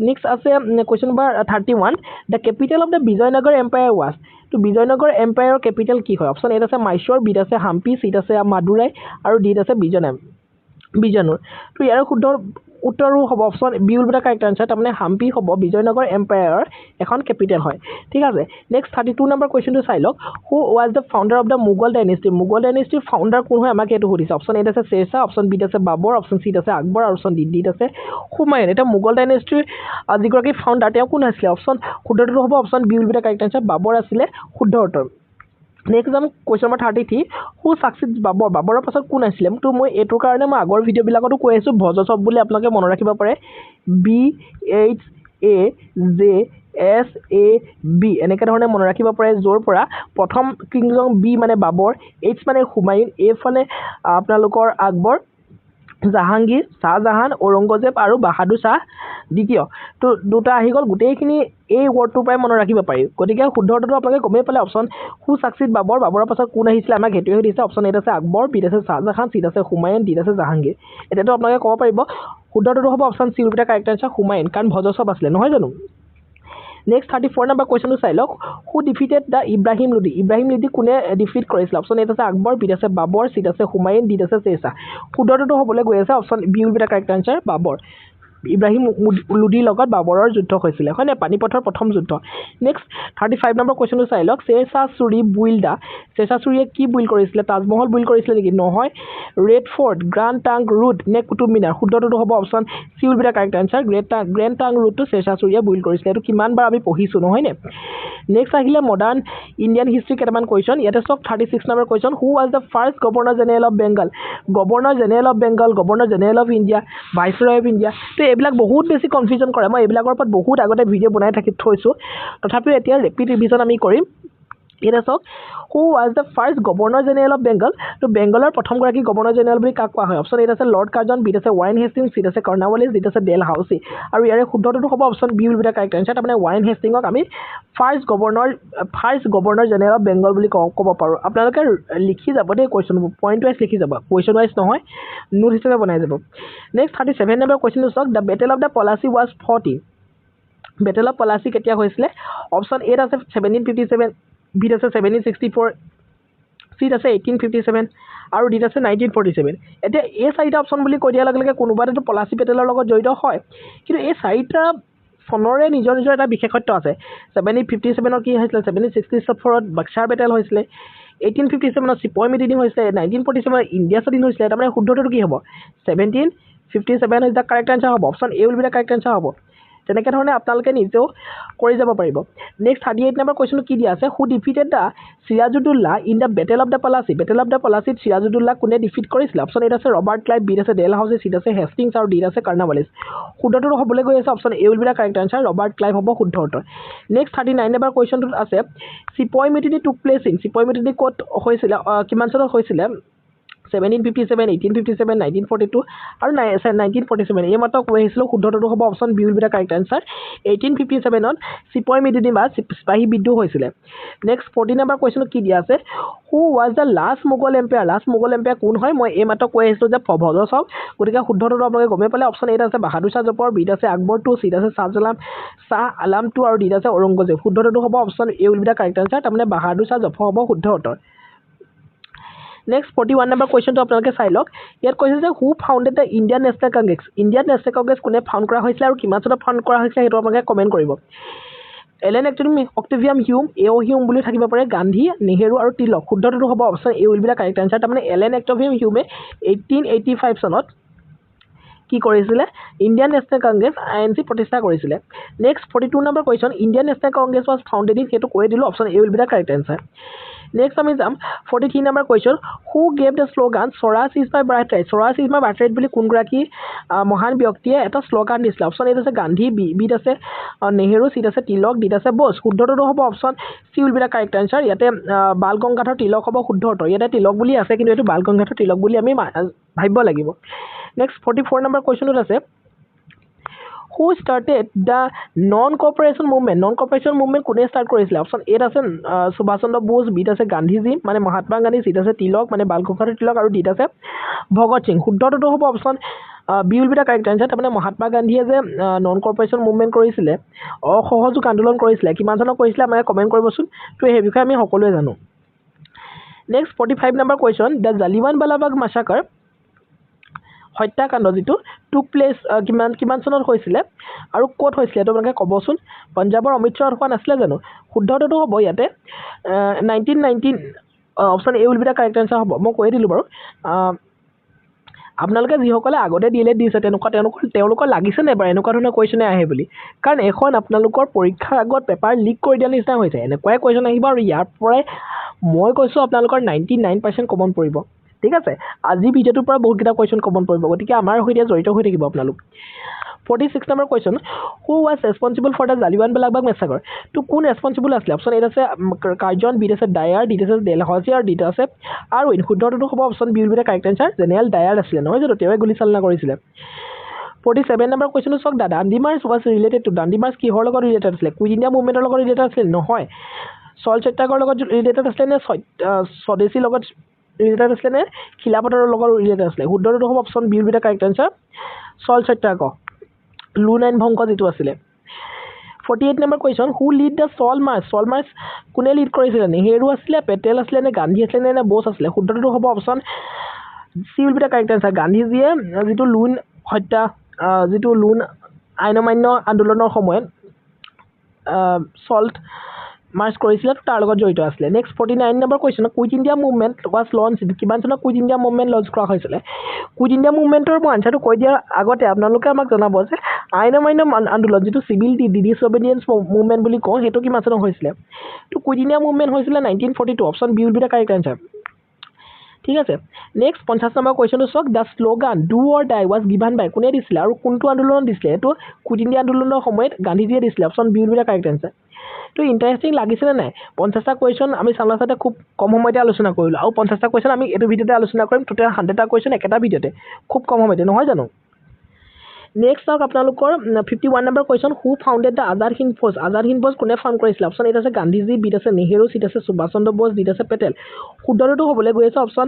A: নেক্সট আছে question number 31 the capital of the Vijayanagara empire was তো বিজয়নগৰ এম্পায়াৰৰ কেপিটেল কি হয় অপশ্যন এ আছে মাইছৰ বি আছে হাম্পি চি আছে মাদুৰাই আৰু ডি আছে বিজয়নুৰ তো ইয়াৰ শুদ্ধ উত্তৰো হ'ব option B will be the correct answer তাৰমানে হাম্পি হ'ব বিজয়নগৰ এম্পায়াৰৰ এখন কেপিটেল হয় ঠিক আছে নেক্সট 32 নম্বৰ কুৱেশ্যনটো চাই লওক who was the founder of the Mughal ডাইনেষ্টিৰ ফাউণ্ডাৰ কোন হয় আমাক এইটো সুধিছে অপশ্যন এ আছে শ্বেৰশ্বাহ অপশ্যন বি আছে বাবৰ অপশ্যন চি আছে আকবৰ আৰু অপশ্যন ডি আছে হুমায়ুন এতিয়া মোগল ডাইনেষ্টিৰ যিগৰাকী ফাউণ্ডাৰ তেওঁ কোন আছিলে অপশ্যন শুদ্ধটো হ'ব option B will be the correct answer Babur আছিলে শুদ্ধ উত্তৰ নেক্সট যাম কুৱেশ্যন নম্বৰ 33 হু ছাকচিড বাবৰৰ পাছত কোন আছিলে তো মই এইটোৰ কাৰণে মই আগৰ ভিডিঅ'বিলাকতো কৈ আছোঁ ভজছব বুলি আপোনালোকে মনত ৰাখিব পাৰে BHAJSAB এনেকৈ ধৰণে মনত ৰাখিব পাৰে য'ৰ পৰা প্ৰথম কিংডম বি মানে বাবৰ এইচ মানে হুমায়ুন এ মানে আপোনালোকৰ আকবৰ জাহাংগীৰ শ্বাহজাহান ঔৰংগজেব আৰু বাহাদুৰ শ্বাহ দ্বিতীয় তো দুটা আহি গ'ল গোটেইখিনি এই ৱৰ্ডটোৰ পৰাই মনত ৰাখিব পাৰি গতিকে শুদ্ধটো আপোনালোকে গমেই পালে অপশ্যন হু ছাকচিড বাবৰৰ পাছত কোন আহিছিলে আমাক সেইটোৱে সুধিছে অপশ্যন এ আছে আকবৰ বি আছে শ্বাহজাহান চি আছে হুমায়ুন ডি আছে জাহাংগীৰ এতিয়াতো আপোনালোকে ক'ব পাৰিব শুদ্ধটো হ'ব option C will be the correct answer Humayun কাৰণ ভজছব আছিলে নহয় জানো নেক্সট 34 নম্বৰ কুৱেশ্যনটো চাই লওক হু ডিফিটেড দ্য ইব্ৰাহিম লোডি ইব্ৰাহিম লোডি কোনে ডিফিট কৰিছিলে অপশ্যন এত আছে আকবৰ বিত আছে বাবৰ চিত আছে হুমায়ুন ডিত আছে শেৰশাহ শুদ্ধটো হ'বলৈ গৈ আছে option B will be the correct answer Babur Ibrahim লোডিৰ লগত বাবৰৰ যুদ্ধ হৈছিলে হয়নে পানীপথৰ প্ৰথম যুদ্ধ নেক্সট 35 নম্বৰ কুৱেশ্যনটো চাই লওক শেৰশাহ চুৰি বুইল দা শেৰশাহ চুৰিয়ে কি বুইল কৰিছিলে তাজমহল বুইল কৰিছিলে নেকি নহয় red fort grand trunk road নে কুতুব মিনাৰ শুদ্ধটো হ'ব option C will be the correct answer grand trunk ৰুটটো শেৰশাহ চুৰিয়ে বুইল কৰিছিলে এইটো কিমানবাৰ আমি পঢ়িছোঁ নহয়নে নেক্সট আহিলে মডাৰ্ণ ইণ্ডিয়ান হিষ্ট্ৰী কেইটামান কুৱেশ্যন ইয়াতে চাওক 36 number question who was the first governor general of Bengal governor general of Bengal governor general of India viceroy of India তো এইবিলাক বহুত বেছি কনফিউজন কৰে মই এইবিলাকৰ ওপৰত বহুত আগতে ভিডিঅ' বনাই থৈছোঁ তথাপিও এতিয়া ৰেপিড ৰিভিজন আমি কৰিম এতিয়া চাওক হু was the first governor general of Bengal তো বেংগলৰ প্ৰথমগৰাকী গভৰ্ণৰ জেনেৰেল বুলি কাক কোৱা হয় অপশ্যন এত আছে লৰ্ড কাৰ্জন বিত আছে ৱাৰেন হেষ্টিংছ চিত আছে কৰ্ণৱালিছ ডিত আছে ডেল হাউচি আৰু ইয়াৰে শুদ্ধটো হ'ব option B will be the correct answer তাৰমানে ৱাৰেন হেষ্টিঙক আমি first governor general of Bengal বুলি ক'ব পাৰোঁ আপোনালোকে লিখি যাব দেই কুৱেশ্যন পইণ্ট ৱাইজ লিখি যাব কুৱেশ্যন ৱাইজ নহয় নোট হিচাপে বনাই যাব নেক্সট 37 নম্বৰ কুৱেশ্যনটো চাওক the battle of the Plassey was 40 battle of Plassey কেতিয়া হৈছিলে অপশ্যন এত আছে 1757 বিত আছে 1764 চিত আছে 1857 আৰু ডিত আছে 1947 এতিয়া এই চাৰিটা অপশ্যন বুলি কৈ দিয়াৰ লগে লগে কোনোবাটো পলাচী বেটেলৰ লগত জড়িত হয় কিন্তু এই চাৰিটা চনৰে নিজৰ নিজৰ এটা বিশেষত্ব আছে 1757 কি হৈছিলে 1764 বাক্সাৰ বেটেল হৈছিলে 1857 চিপয় মিটিং হৈছিলে 1947 ইণ্ডিয়া স্বাধীন হৈছিলে তাৰমানে শুদ্ধটো কি হ'ব 1757 ইজ দ্য কাৰেক্ট আনচাৰ হ'ব option A will be the correct answer হ'ব তেনেকৈ ধৰণে আপোনালোকে নিজেও কৰি যাব পাৰিব নেক্সট 38 নম্বৰ কুৱেশ্যনটো কি দিয়া আছে who defeated the Sirajuddaula in the battle of the পলাচীত চিৰাজুদ্দৌলা কোনে ডিফিট কৰিছিলে অপশ্যন এত আছে ৰবাৰ্ট ক্লাইভ বিত আছে ডেল হাউচি চিত আছে হেষ্টিংছ আৰু ডিত আছে কৰ্ণৱালিছ শুদ্ধটো হ'বলৈ গৈ আছে option A will be the correct answer Robert Clive হ'ব শুদ্ধ উত্তৰ নেক্সট 39 নম্বৰ কুৱেশ্যনটোত আছে চিপয় মিটিনি টুক প্লেচ ইন চিপয় মিটিনি ক'ত হৈছিলে কিমান চনত হৈছিলে 1757 1857 1942 আৰু 1947 এই মাত্ৰ কৈ আহিছিলোঁ শুদ্ধটো হ'ব option B will be the correct answer 1857 sepoy mutiny বা চিপাহী বিদ্ৰোহ হৈছিলে নেক্সট 40 নম্বৰ কুৱেশ্যন কি দিয়া আছে who was the last Mughal empire কোন হয় মই এই মাত্ৰ কৈ আহিছিলোঁ যে ভজ চাওক গতিকে শুদ্ধটো আপোনালোকে গমেই পালে অপশ্যন এত আছে বাহাদুৰ শাহ জফৰ বিত আছে আকবৰ 2 চিত আছে শ্বাহ আলাম 2 আৰু ডিত আছে ঔৰংগজেব শুদ্ধটো হ'ব option A will be the correct answer তাৰমানে বাহাদুৰ শাহ জফৰ হ'ব শুদ্ধ উত্তৰ নেক্সট 41 নম্বৰ কুৱেশ্যনটো আপোনালোকে চাই লওক ইয়াত কৈছে যে who founded the Indian National Congress কোনে ফাউণ্ড কৰা হৈছিলে আৰু কিমান চনত ফাউণ্ড কৰা হৈছিলে সেইটো আপোনালোকে কমেণ্ট কৰিব এলেন অক্টেভিয়াম হিউম এও হিউম বুলি থাকিব পাৰে গান্ধী নেহেৰু আৰু তিলক শুদ্ধটো হ'ব option A will be the correct answer তাৰমানে এলেন অক্টেভিয়াম হিউমে 1885 চনত কি কৰিছিলে ইণ্ডিয়ান নেশ্যনেল কংগ্ৰেছ INC প্ৰতিষ্ঠা কৰিছিলে next 42 number question Indian National Congress was founded in সেইটো কৈ দিলোঁ option A will be the correct answer next আমি যাম 43 number question who gave the slogan Swaraj is my birthright বুলি কোনগৰাকী মহান ব্যক্তিয়ে এটা শ্লোগান দিছিলে অপশ্যন এত আছে গান্ধী বিত আছে নেহেৰু চিত আছে তিলক ডিত আছে বোস শুদ্ধটো হ'ব option C will be the correct answer ইয়াতে বাল গংগাধৰ তিলক হ'ব শুদ্ধ উত্তৰ ইয়াতে তিলক বুলি আছে কিন্তু এইটো বাল গংগাধৰ তিলক বুলি আমি ভাবিব লাগিব নেক্সট 44 নম্বৰ কুৱেশ্যনটোত আছে who started the non cooperation movement কোনে ষ্টাৰ্ট কৰিছিলে অপশ্যন এত আছে সুভাষ চন্দ্ৰ বোস বিত আছে গান্ধীজী মানে মহাত্মা গান্ধী চিত আছে তিলক মানে বাল গংগাধৰ তিলক আৰু ডিত আছে ভগত সিং শুদ্ধটো হ'ব option B will be the correct answer তাৰমানে মহাত্মা গান্ধীয়ে যে নন কপাৰেশ্যন মুভমেণ্ট কৰিছিলে অসহযোগ আন্দোলন কৰিছিলে কিমান চনত কৰিছিলে মানে কমেণ্ট কৰিবচোন তো সেই বিষয়ে আমি সকলোৱে জানো next 45 number question the Jallianwala Bagh মাছাকাৰ হত্যাকাণ্ড যিটো টুক প্লেচ কিমান চনত হৈছিলে আৰু ক'ত হৈছিলে এইটো আপোনালোকে ক'বচোন পঞ্জাৱৰ অমৃতসৰত হোৱা নাছিলে জানো শুদ্ধটো হ'ব ইয়াতে 1919 option A will be the correct answer হ'ব মই কৈ দিলোঁ বাৰু আপোনালোকে যিসকলে আগতে DLED দিছে তেওঁলোকৰ লাগিছে নাই বাৰু এনেকুৱা ধৰণৰ কুৱেশ্যনে আহে বুলি কাৰণ এখন আপোনালোকৰ পৰীক্ষাৰ আগত পেপাৰ লিক কৰি দিয়া নিচিনা হৈছে এনেকুৱাই কুৱেশ্যন আহিব আৰু ইয়াৰ পৰাই মই কৈছোঁ আপোনালোকৰ 99% কমন পৰিব ঠিক আছে আজি ভিডিঅ'টোৰ পৰা বহুতকেইটা কুৱেশ্যন কমন পৰিব গতিকে আমাৰ সৈতে জড়িত হৈ থাকিব আপোনালোক 46 number question who was responsible for the Jallianwalabagh massacre তো কোন ৰেছপনচিবল আছিলে অপশ্যন এত আছে কাৰ্জন বিত আছে ডায়াৰ ডিত আছে ডেল হাউচি আৰু ডিত আছে আৰু শুদ্ধটো হ'ব option B will be the correct answer general Dyer আছিলে নহয় জানো তেওঁৱে গুলীচালনা কৰিছিলে 47 নম্বৰ কুৱেশ্যনটো চাওক Dandi March was related to Dandi March কিহৰ লগত ৰিলেটেড আছিলে কুইট ইণ্ডিয়া মুভমেণ্টৰ লগত ৰিলেটেড আছিলে নহয় চল্ট সত্যাগ্ৰহৰ লগত ৰিলেটেড আছিলে নে স্বদেশীৰ লগত ৰিলেটেড আছিলে নে খিলাফতৰ লগত ৰিলেটেড আছিলে শুদ্ধটো হ'ব option B will be the correct answer salt Satyagraha লু নাইন ভংগ যিটো আছিলে 48 number question who led the salt march কোনে লিড কৰিছিলে নেহেৰু আছিলে পেটেল আছিলে নে গান্ধী আছিলে নে বোছ আছিলে শুদ্ধটো হ'ব option C will be the correct answer গান্ধীজীয়ে যিটো লুণ হত্যা যিটো লুণ আইন অমান্য আন্দোলনৰ সময়ত সল্ট মাৰ্চ কৰিছিলে তাৰ লগত জড়িত আছিলে next 49 number question quit India movement was launch কিমান চনত কুইট ইণ্ডিয়া মুভমেণ্ট লঞ্চ কৰা হৈছিলে কুইট ইণ্ডিয়া মুভমেণ্টৰ মই আনচাৰটো কৈ দিয়াৰ আগতে আপোনালোকে আমাক জনাব যে আইন অমান্য আন্দোলন যিটো চিভিল ডিছঅবেডিয়েঞ্চ মুভমেণ্ট বুলি কওঁ সেইটো কিমান চনত হৈছিলে তো কুইট ইণ্ডিয়া মুভমেণ্ট হৈছিলে 1942 option B will be the correct answer ঠিক আছে নেক্সট 50 নম্বৰ কুৱেশ্যনটো চাওক the slogan do or die was given by কোনে দিছিলে আৰু কোনটো আন্দোলনত দিছিলে এইটো কুইট ইণ্ডিয়া আন্দোলনৰ সময়ত গান্ধীজীয়ে দিছিলে option B will be the correct answer তো ইণ্টাৰেষ্টিং লাগিছেনে নাই 50টা কুৱেশ্যন আমি চালাচাতে খুব কম সময়তে আলোচনা কৰিলোঁ আৰু 50টা কুৱেশ্যন আমি এইটো ভিডিঅ'তে আলোচনা কৰিম টোটেল 100টা কুৱেশ্যন একেটা ভিডিঅ'তে খুব কম সময়তে নহয় জানো নেক্সট চাওক আপোনালোকৰ 51 number question who founded the Azad Hind force কোনে ফাউণ্ড কৰিছিলে অপশ্যন এত আছে গান্ধীজী বিত আছে নেহেৰু চিত আছে সুভাষ চন্দ্ৰ বোস ডিত আছে পেটেল শুদ্ধটো হ'বলৈ গৈ আছে option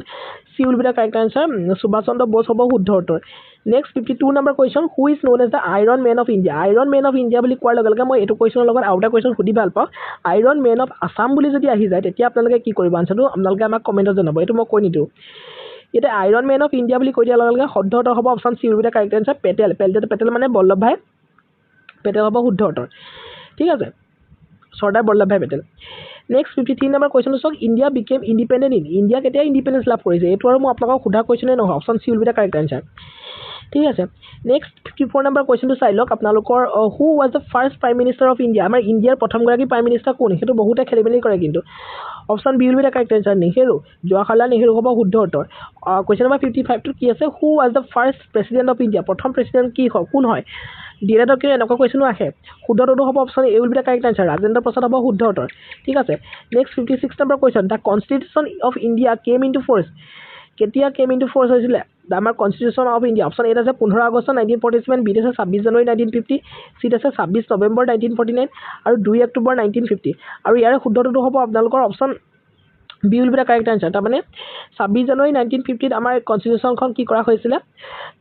A: C will be the correct answer Subhash Chandra Bose হ'ব শুদ্ধ উত্তৰ next 52 number question who is known as the iron man of India বুলি কোৱাৰ লগে লগে মই এইটো কুৱেশ্যনৰ লগত আৰু এটা কুৱেশ্যন সুধি ভাল পাওঁ আইৰণ মেন অফ আছাম বুলি যদি আহি যায় তেতিয়া আপোনালোকে কি কৰিব আনচাৰটো আপোনালোকে আমাক কমেণ্টত জনাব এইটো মই কৈ নিদিওঁ এতিয়া আইৰণ মেন অফ ইণ্ডিয়া বুলি কৈ দিয়াৰ লগে লগে শুদ্ধ উত্তৰ হ'ব option C will be the correct answer Patel মানে বল্লভভাই পেটেল হ'ব শুদ্ধ উত্তৰ ঠিক আছে চৰ্দাৰ বল্লভভাই পেটেল নেক্সট 53 নম্বৰ কুৱেশ্যনটো চাওক ইণ্ডিয়া বিকেম ইণ্ডিপেণ্ডেণ্ট ইণ্ডিয়া কেতিয়া ইণ্ডিপেণ্ডেঞ্চ লাভ কৰিছে এইটো আৰু মই আপোনালোকক সোধা কুৱেশ্যনেই নহয় option C will be the correct answer ঠিক আছে নেক্সট 54 নম্বৰ কুৱেশ্যনটো চাই লওক আপোনালোকৰ হু was the first prime minister of India আমাৰ ইণ্ডিয়াৰ প্ৰথমগৰাকী প্ৰাইম মিনিষ্টাৰ কোন সেইটো বহুতে খেলি মেলি কৰে কিন্তু option B will be the correct answer Nehru Jawaharlal Nehru হ'ব শুদ্ধ উত্তৰ কুৱেশ্যন নম্বৰ 55টো কি আছে who was the first president of India প্ৰথম প্ৰেচিডেণ্ট কি হয় কোন হয় ডিএলএডত কিন্তু এনেকুৱা কুৱেশ্যনো আহে শুদ্ধটো হ'ব option A will be the correct answer Rajendra Prasad হ'ব শুদ্ধ উত্তৰ ঠিক আছে next 56 number question the constitution of India came into force কেতিয়া কেম ইনটু ফ'ৰ্চ হৈছিলে আমাৰ কনষ্টিটিউশ্যন অফ ইণ্ডিয়া অপশ্যন এত আছে 15 আগষ্ট 1947 বিত আছে 26 জানুৱাৰী 1950 চিত আছে 26 নৱেম্বৰ 1949 আৰু 2 অক্টোবৰ 1950 আৰু ইয়াৰে শুদ্ধটো হ'ব আপোনালোকৰ option B will be the correct answer তাৰমানে 26 জানুৱাৰী 1950 আমাৰ কনষ্টিটিউশ্যনখন কি কৰা হৈছিলে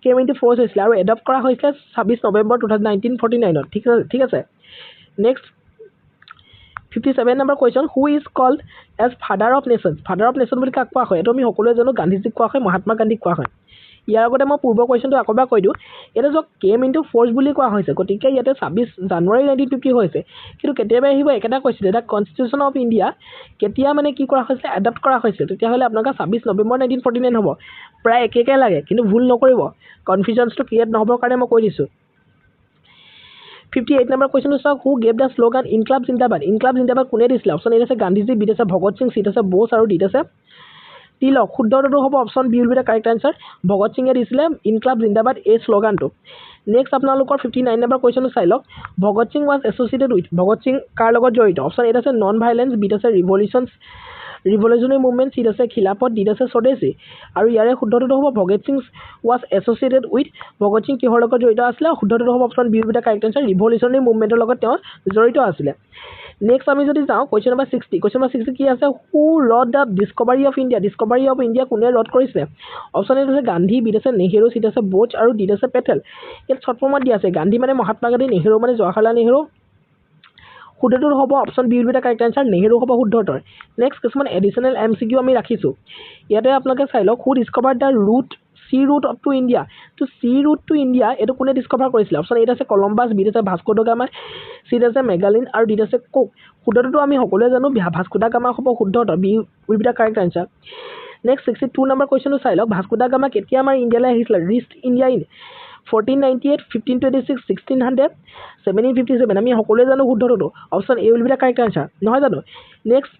A: কেম ইনটু ফ'ৰ্চ হৈছিলে আৰু এডপ্ট কৰা হৈছিলে 26 নৱেম্বৰ 1949 ঠিক আছে next 57 number question who is called as father of nation বুলি কাক কোৱা হয় এইটো আমি সকলোৱে জানো গান্ধীজীক কোৱা হয় মহাত্মা গান্ধীক কোৱা হয় ইয়াৰ আগতে মই পূৰ্বৰ কুৱেশ্যনটো আকৌ এবাৰ কৈ দিওঁ এতিয়া য'ত কেম ইনটু ফ'ৰ্চ বুলি কোৱা হৈছে গতিকে ইয়াতে 26 জানুৱাৰী 1950 হৈছে কিন্তু কেতিয়াবা আহিব একেটা কৈছিলে দ্য কনষ্টিটিউশ্যন অফ ইণ্ডিয়া কেতিয়া মানে কি কৰা হৈছিলে এডপ্ট কৰা হৈছিলে তেতিয়াহ'লে আপোনালোকে 26 নৱেম্বৰ 1949 হ'ব প্ৰায় একে লাগে কিন্তু ভুল নকৰিব কনফিউজনছটো ক্ৰিয়েট নহ'বৰ কাৰণে মই কৈ দিছোঁ 58 নম্বৰ কুৱেশ্যনটো চাওক হু গেভ দ্য শ্লোগান ইনকলাব জিন্দাবাদ কোনে দিছিলে অপশ্যন এ আছে গান্ধীজী বিত আছে ভগত সিং চিত আছে বোছ আৰু ডিত আছে তিলক শুদ্ধটো হ'ব option B will be the correct answer Bhagat সিঙে দিছিলে ইনকলাব জিন্দাবাদ এই শ্লোগানটো নেক্সট আপোনালোকৰ 59 নম্বৰ কুৱেশ্যনটো চাই লওক Bhagat Singh was associated with Bhagat Singh কাৰ লগত জড়িত অপশ্যন এ আছে নন ভাইলেঞ্চ বিত আছে ৰিভলিউচনাৰী মুভমেণ্ট চিত আছে খিলাফত ডিত আছে স্বদেশী আৰু ইয়াৰে শুদ্ধটো হ'ব Bhagat Singh was associated with Bhagat Singh কিহৰ লগত জড়িত আছিলে শুদ্ধটো হ'ব option B will be the correct answer revolutionary মুভমেণ্টৰ লগত তেওঁ জড়িত আছিলে নেক্সট আমি যদি যাওঁ কুৱেশ্যন নম্বৰ 60 কি আছে হু road the discovery of India কোনে ৰদ কৰিছিলে অপশ্যন এ আছে গান্ধী বিত আছে নেহেৰু চিত আছে বোছ আৰু ডিত আছে পেটেল ইয়াত শ্বৰ্ট ফৰ্মত দিয়া আছে গান্ধী মানে মহাত্মা গান্ধী নেহেৰু মানে জৱাহৰলাল নেহেৰু শুদ্ধটো হ'ব option B will be the correct answer Nehru হ'ব শুদ্ধ উত্তৰ নেক্সট কিছুমান এডিশ্যনেল MCQ আমি ৰাখিছোঁ ইয়াতে আপোনালোকে চাই লওক who discover the sea route to India তো চি ৰুট টু ইণ্ডিয়া এইটো কোনে ডিছকভাৰ কৰিছিলে অপশ্যন এ আছে কলম্বাছ বিত আছে ভাস্কো দা গামা চিত আছে মেগালিন আৰু ডিত আছে কোক শুদ্ধটো আমি সকলোৱে জানো ভাস্কো দা গামা হ'ব শুদ্ধ উত্তৰ B will be the correct answer next 62 number কুৱেশ্যনটো চাই লওক ভাস্কো দা গামা কেতিয়া আমাৰ ইণ্ডিয়ালৈ আহিছিলে ৰিষ্ট ইণ্ডিয়া ইন 1498 1526 1600 1757 আমি সকলোৱে জানো শুদ্ধটো option A will be the correct answer নহয় জানো next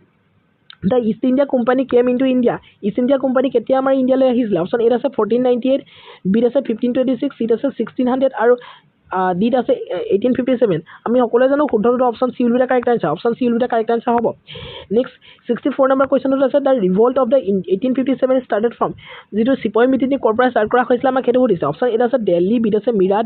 A: the East India Company came into India East India Company কেতিয়া আমাৰ ইণ্ডিয়ালৈ আহিছিলে অপশ্যন এ আছে 1498 বিত আছে 1526 চিত আছে 1600 আৰু ডিত আছে 1857 আমি সকলোৱে জানো শুদ্ধটো option C will be the correct answer হ'ব নেক্সট 64 নম্বৰ কুৱেশ্যনটো আছে the revolt of the 1857 started from যিটো চিপাহী মিটিনি ক'ৰ পৰা ষ্টাৰ্ট কৰা হৈছিলে আমাক সেইটো সুধিছে অপশ্যন এ আছে দিল্লী বিত আছে মিৰাট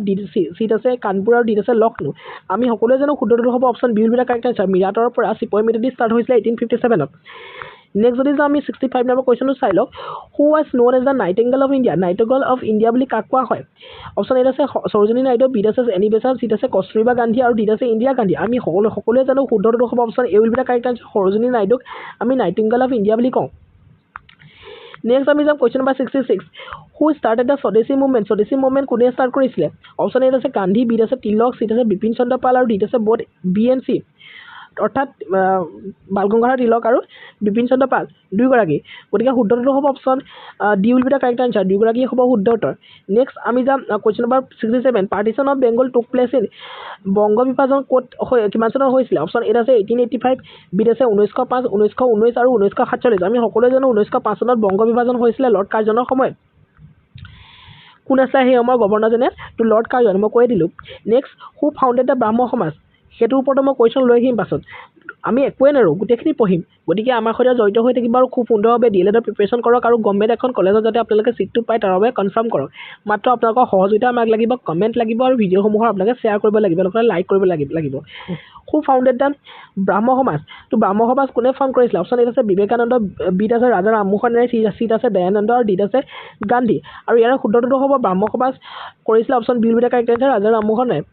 A: চিট আছে কানপুৰ আৰু ডিত আছে লক্ষ্ণৌ আমি সকলোৱে জানো শুদ্ধটো হ'ব option B will be the correct answer মিৰাটৰ পৰা চিপাহী মিটিনি ষ্টাৰ্ট হৈছিলে 1857 নেক্সট যদি যাওঁ আমি 65 নম্বৰ কুৱেশ্যনটো চাই লওক who was known as the nightingale of India nightingale of India বুলি কাক কোৱা হয় অপশ্যন এত আছে সৰোজিনী নাইডু বিত আছে এনি বেছাণ্ট চিত আছে কস্তুৰবা গান্ধী আৰু ডিত আছে ইন্দিৰা গান্ধী আমি সকলোৱে জানো শুদ্ধটো হ'ব option A will be the correct answer Sarojini নাইডুক আমি নাইটিংগেল অফ ইণ্ডিয়া বুলি কওঁ নেক্সট আমি যাম question number 66 who started the Swadeshi movement কোনে ষ্টাৰ্ট কৰিছিলে অপশ্যন এত আছে গান্ধী বিত আছে তিলক চিত আছে বিপিন চন্দ্ৰ পাল আৰু ডিত আছে বোথ বি এণ্ড চি অৰ্থাৎ বাল গংগাধৰ তিলক আৰু বিপিন চন্দ্ৰ পাল দুয়োগৰাকী গতিকে শুদ্ধটো হ'ব option D will be the correct answer দুয়োগৰাকী হ'ব শুদ্ধ উত্তৰ নেক্সট আমি যাম question number 67 partition of Bengal টুক প্লেচ ইন বংগ বিভাজন ক'ত কিমান চনত হৈছিলে অপশ্যন এত আছে 1885 বিত আছে 1905 1919 আৰু 1947 আমি সকলোৱে জানো 1905 চনত বংগ বিভাজন হৈছিলে লৰ্ড কাৰ্জনৰ সময়ত কোন আছিলে সেই আমাৰ governor general to lord Curzon মই কৈ দিলোঁ next who founded the Brahmo Samaj সেইটোৰ ওপৰতো মই কুৱেশ্যন লৈ আহিম পাছত আমি একোৱে নেৰোঁ গোটেইখিনি পঢ়িম গতিকে আমাৰ সৈতে জড়িত হৈ থাকিব আৰু খুব সুন্দৰভাৱে DLEDৰ প্ৰিপেৰেশ্যন কৰক আৰু গভৰ্ণমেণ্ট এখন কলেজত যাতে আপোনালোকে ছিটটো পায় তাৰ বাবে কনফাৰ্ম কৰক মাত্ৰ আপোনালোকৰ সহযোগিতা আমাক লাগিব কমেণ্ট লাগিব আৰু ভিডিঅ'সমূহৰ আপোনালোকে শ্বেয়াৰ কৰিব লাগিব লগতে লাইক কৰিব লাগিব হু ফাউণ্ডেড দ্য ব্ৰাহ্ম সমাজ তো ব্ৰাহ্ম সমাজ কোনে ফাউণ্ড কৰিছিলে অপশ্যন এত আছে বিবেকানন্দ বিত আছে ৰাজা ৰামমোহন ৰায় চিত আছে দয়ানন্দ আৰু ডিত আছে গান্ধী আৰু ইয়াৰ শুদ্ধটো হ'ব ব্ৰাহ্ম সমাজ কৰিছিলে option B will be the correct answer Raja Rammohan Roy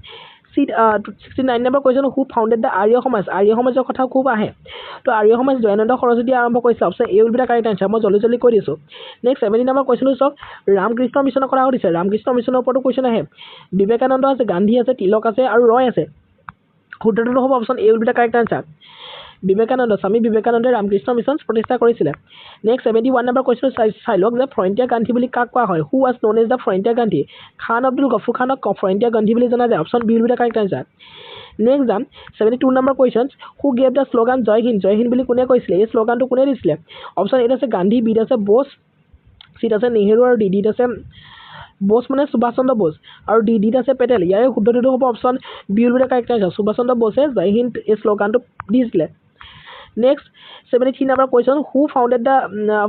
A: 69 number question who founded the Arya সমাজৰ কথা খুব আহে তো আৰ্য সমাজ দয়ানন্দ সৰস্বতী আৰম্ভ কৰিছিলে option A will be the correct answer মই জল্দি কৈ দিছোঁ নেক্সট 70 নম্বৰ কুৱেশ্যনটো চাওক ৰামকৃষ্ণ মিছনৰ কথা সুধিছে ৰামকৃষ্ণ মিছনৰ ওপৰতো কুৱেশ্যন আহে বিবেকানন্দ আছে গান্ধী আছে তিলক আছে আৰু ৰয় আছে শুদ্ধটো হ'ব option A will be the correct answer স্বামী বিবেকানন্দই ৰামকৃষ্ণ মিছন প্ৰতিষ্ঠা কৰিছিলে নেক্সট 71 নম্বৰ কুৱেশ্যন চাই লওক যে ফ্ৰণ্টিয়াৰ গান্ধী বুলি কাক কোৱা হয় who was known as the frontier Gandhi Khan Abdul Gaffur খানক ফ্ৰণ্টিয়াৰ গান্ধী বুলি জনা যায় option B will be the correct answer next যাম 72 number question who gave the slogan Jai Hind বুলি কোনে কৈছিলে এই শ্লোগানটো কোনে দিছিলে অপশ্যন এত আছে গান্ধী বিত আছে বোছ চিত আছে নেহেৰু আৰু ডিত আছে বোছ মানে সুভাষ চন্দ্ৰ বোছ আৰু ডিত আছে পেটেল ইয়াৰে শুদ্ধটো হ'ব option B will be the correct answer Subhash Chandra বোছে জয় হিন্দ এই শ্লোগানটো দিছিলে next 73 number question who founded the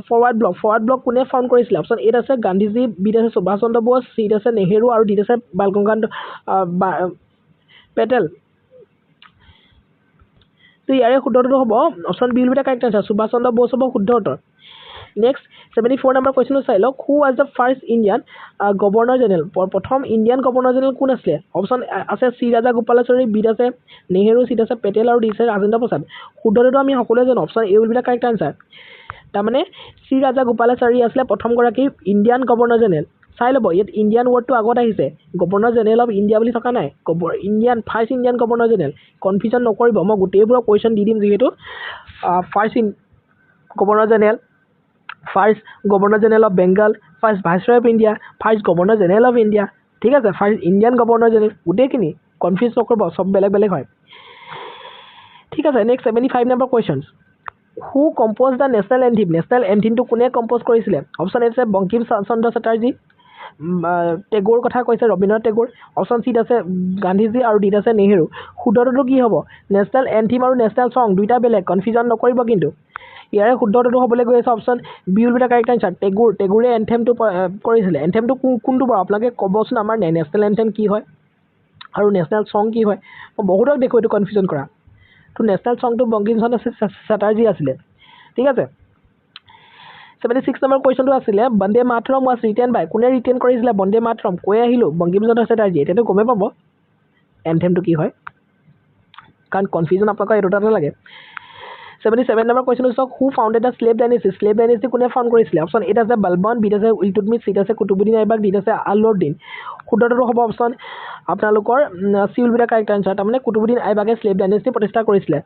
A: forward bloc কোনে ফাউণ্ড কৰিছিলে অপশ্যন এত আছে গান্ধীজী বিত আছে সুভাষ চন্দ্ৰ বোছ চিত আছে নেহেৰু আৰু ডিত আছে বাল গংগাধৰ পেটেল তো ইয়াৰে শুদ্ধটো হ'ব option B will be the correct answer Subhash Chandra Bose হ'ব শুদ্ধ উত্তৰ নেক্সট 74 নম্বৰ কুৱেশ্যনটো চাই লওক who was the first Indian governor general প্ৰথম ইণ্ডিয়ান গভৰ্ণৰ জেনেৰেল কোন আছিলে অপশ্যন আছে চি ৰাজা গোপালাচাৰী বিত আছে নেহেৰু চিত আছে পেটেল আৰু ডিত আছে ৰাজেন্দ্ৰ প্ৰসাদ শুদ্ধটো আমি সকলোৱে জানো option A will be the correct answer তাৰমানে চি ৰাজা গোপালাচাৰী আছিলে প্ৰথমগৰাকী ইণ্ডিয়ান গভৰ্ণৰ জেনেৰেল চাই ল'ব ইয়াত ইণ্ডিয়ান ৱৰ্ডটো আগত আহিছে গভৰ্ণৰ জেনেৰেল অফ ইণ্ডিয়া বুলি থকা নাই first Indian governor general confusion নকৰিব মই গোটেইবোৰৰ কুৱেশ্যন দি দিম যিহেতু first governor general first governor general of Bengal first viceroy of India first governor general of India ঠিক আছে ফাৰ্ষ্ট ইণ্ডিয়ান গভৰ্ণৰ জেনেৰেল গোটেইখিনি কনফিউজ নকৰিব চব বেলেগ হয় ঠিক আছে next 75 number question who compose the national এন্থিমটো কোনে কম্প'জ কৰিছিলে অপশ্যন এ আছে বংকিম চন্দ্ৰ চেটাৰ্জী টেগোৰ কথা কৈছে ৰবীন্দ্ৰনাথ টেগোৰ অপশ্যন চিত আছে গান্ধীজী আৰু ডিত আছে নেহেৰু শুদ্ধটো কি হ'ব নেশ্যনেল এন্থিম আৰু নেশ্যনেল চং দুইটা বেলেগ কনফিউজন নকৰিব কিন্তু ইয়াৰে শুদ্ধটো হ'বলৈ গৈ আছে option B will be the correct answer টেগোৰে এন্থেমটো কৰিছিলে এন্থেমটো কোনটো বাৰু আপোনালোকে ক'বচোন আমাৰ নেশ্যনেল এন্থেম কি হয় আৰু নেশ্যনেল চং কি হয় মই বহুতক দেখোঁ এইটো কনফিউজন কৰা তো নেশ্যনেল চংটো বংকিম চন্দ্ৰ চেটাৰ্জী আছিলে ঠিক আছে 76 নম্বৰ কুৱেশ্যনটো আছিলে বন্দে মাতৰম ৱাজ ৰিটেন বাই কোনে ৰিটেন কৰিছিলে বন্দে মাতৰম কৈ আহিলোঁ বংকিম চন্দ্ৰ চেটাৰ্জী এতিয়াতো গমেই পাব এন্থেমটো কি হয় কাৰণ কনফিউজন আপোনালোকৰ এই দুটাতে লাগে 77 নম্বৰ কুৱেশ্যনটো চাওক who founded the slave dynasty কোনে ফাউণ্ড কৰিছিলে অপশ্যন এত আছে বলবন বিত আছে ইলটুটমিছ চিত আছে কুতুবুদ্দিন আইবাক ডিত আছে আলাউদ্দিন শুদ্ধটো হ'ব অপশ্যন আপোনালোকৰ C will be the correct answer তাৰমানে কুতুবুদ্দিন আইবাকে স্লেভ ডাইনেষ্টি প্ৰতিষ্ঠা কৰিছিলে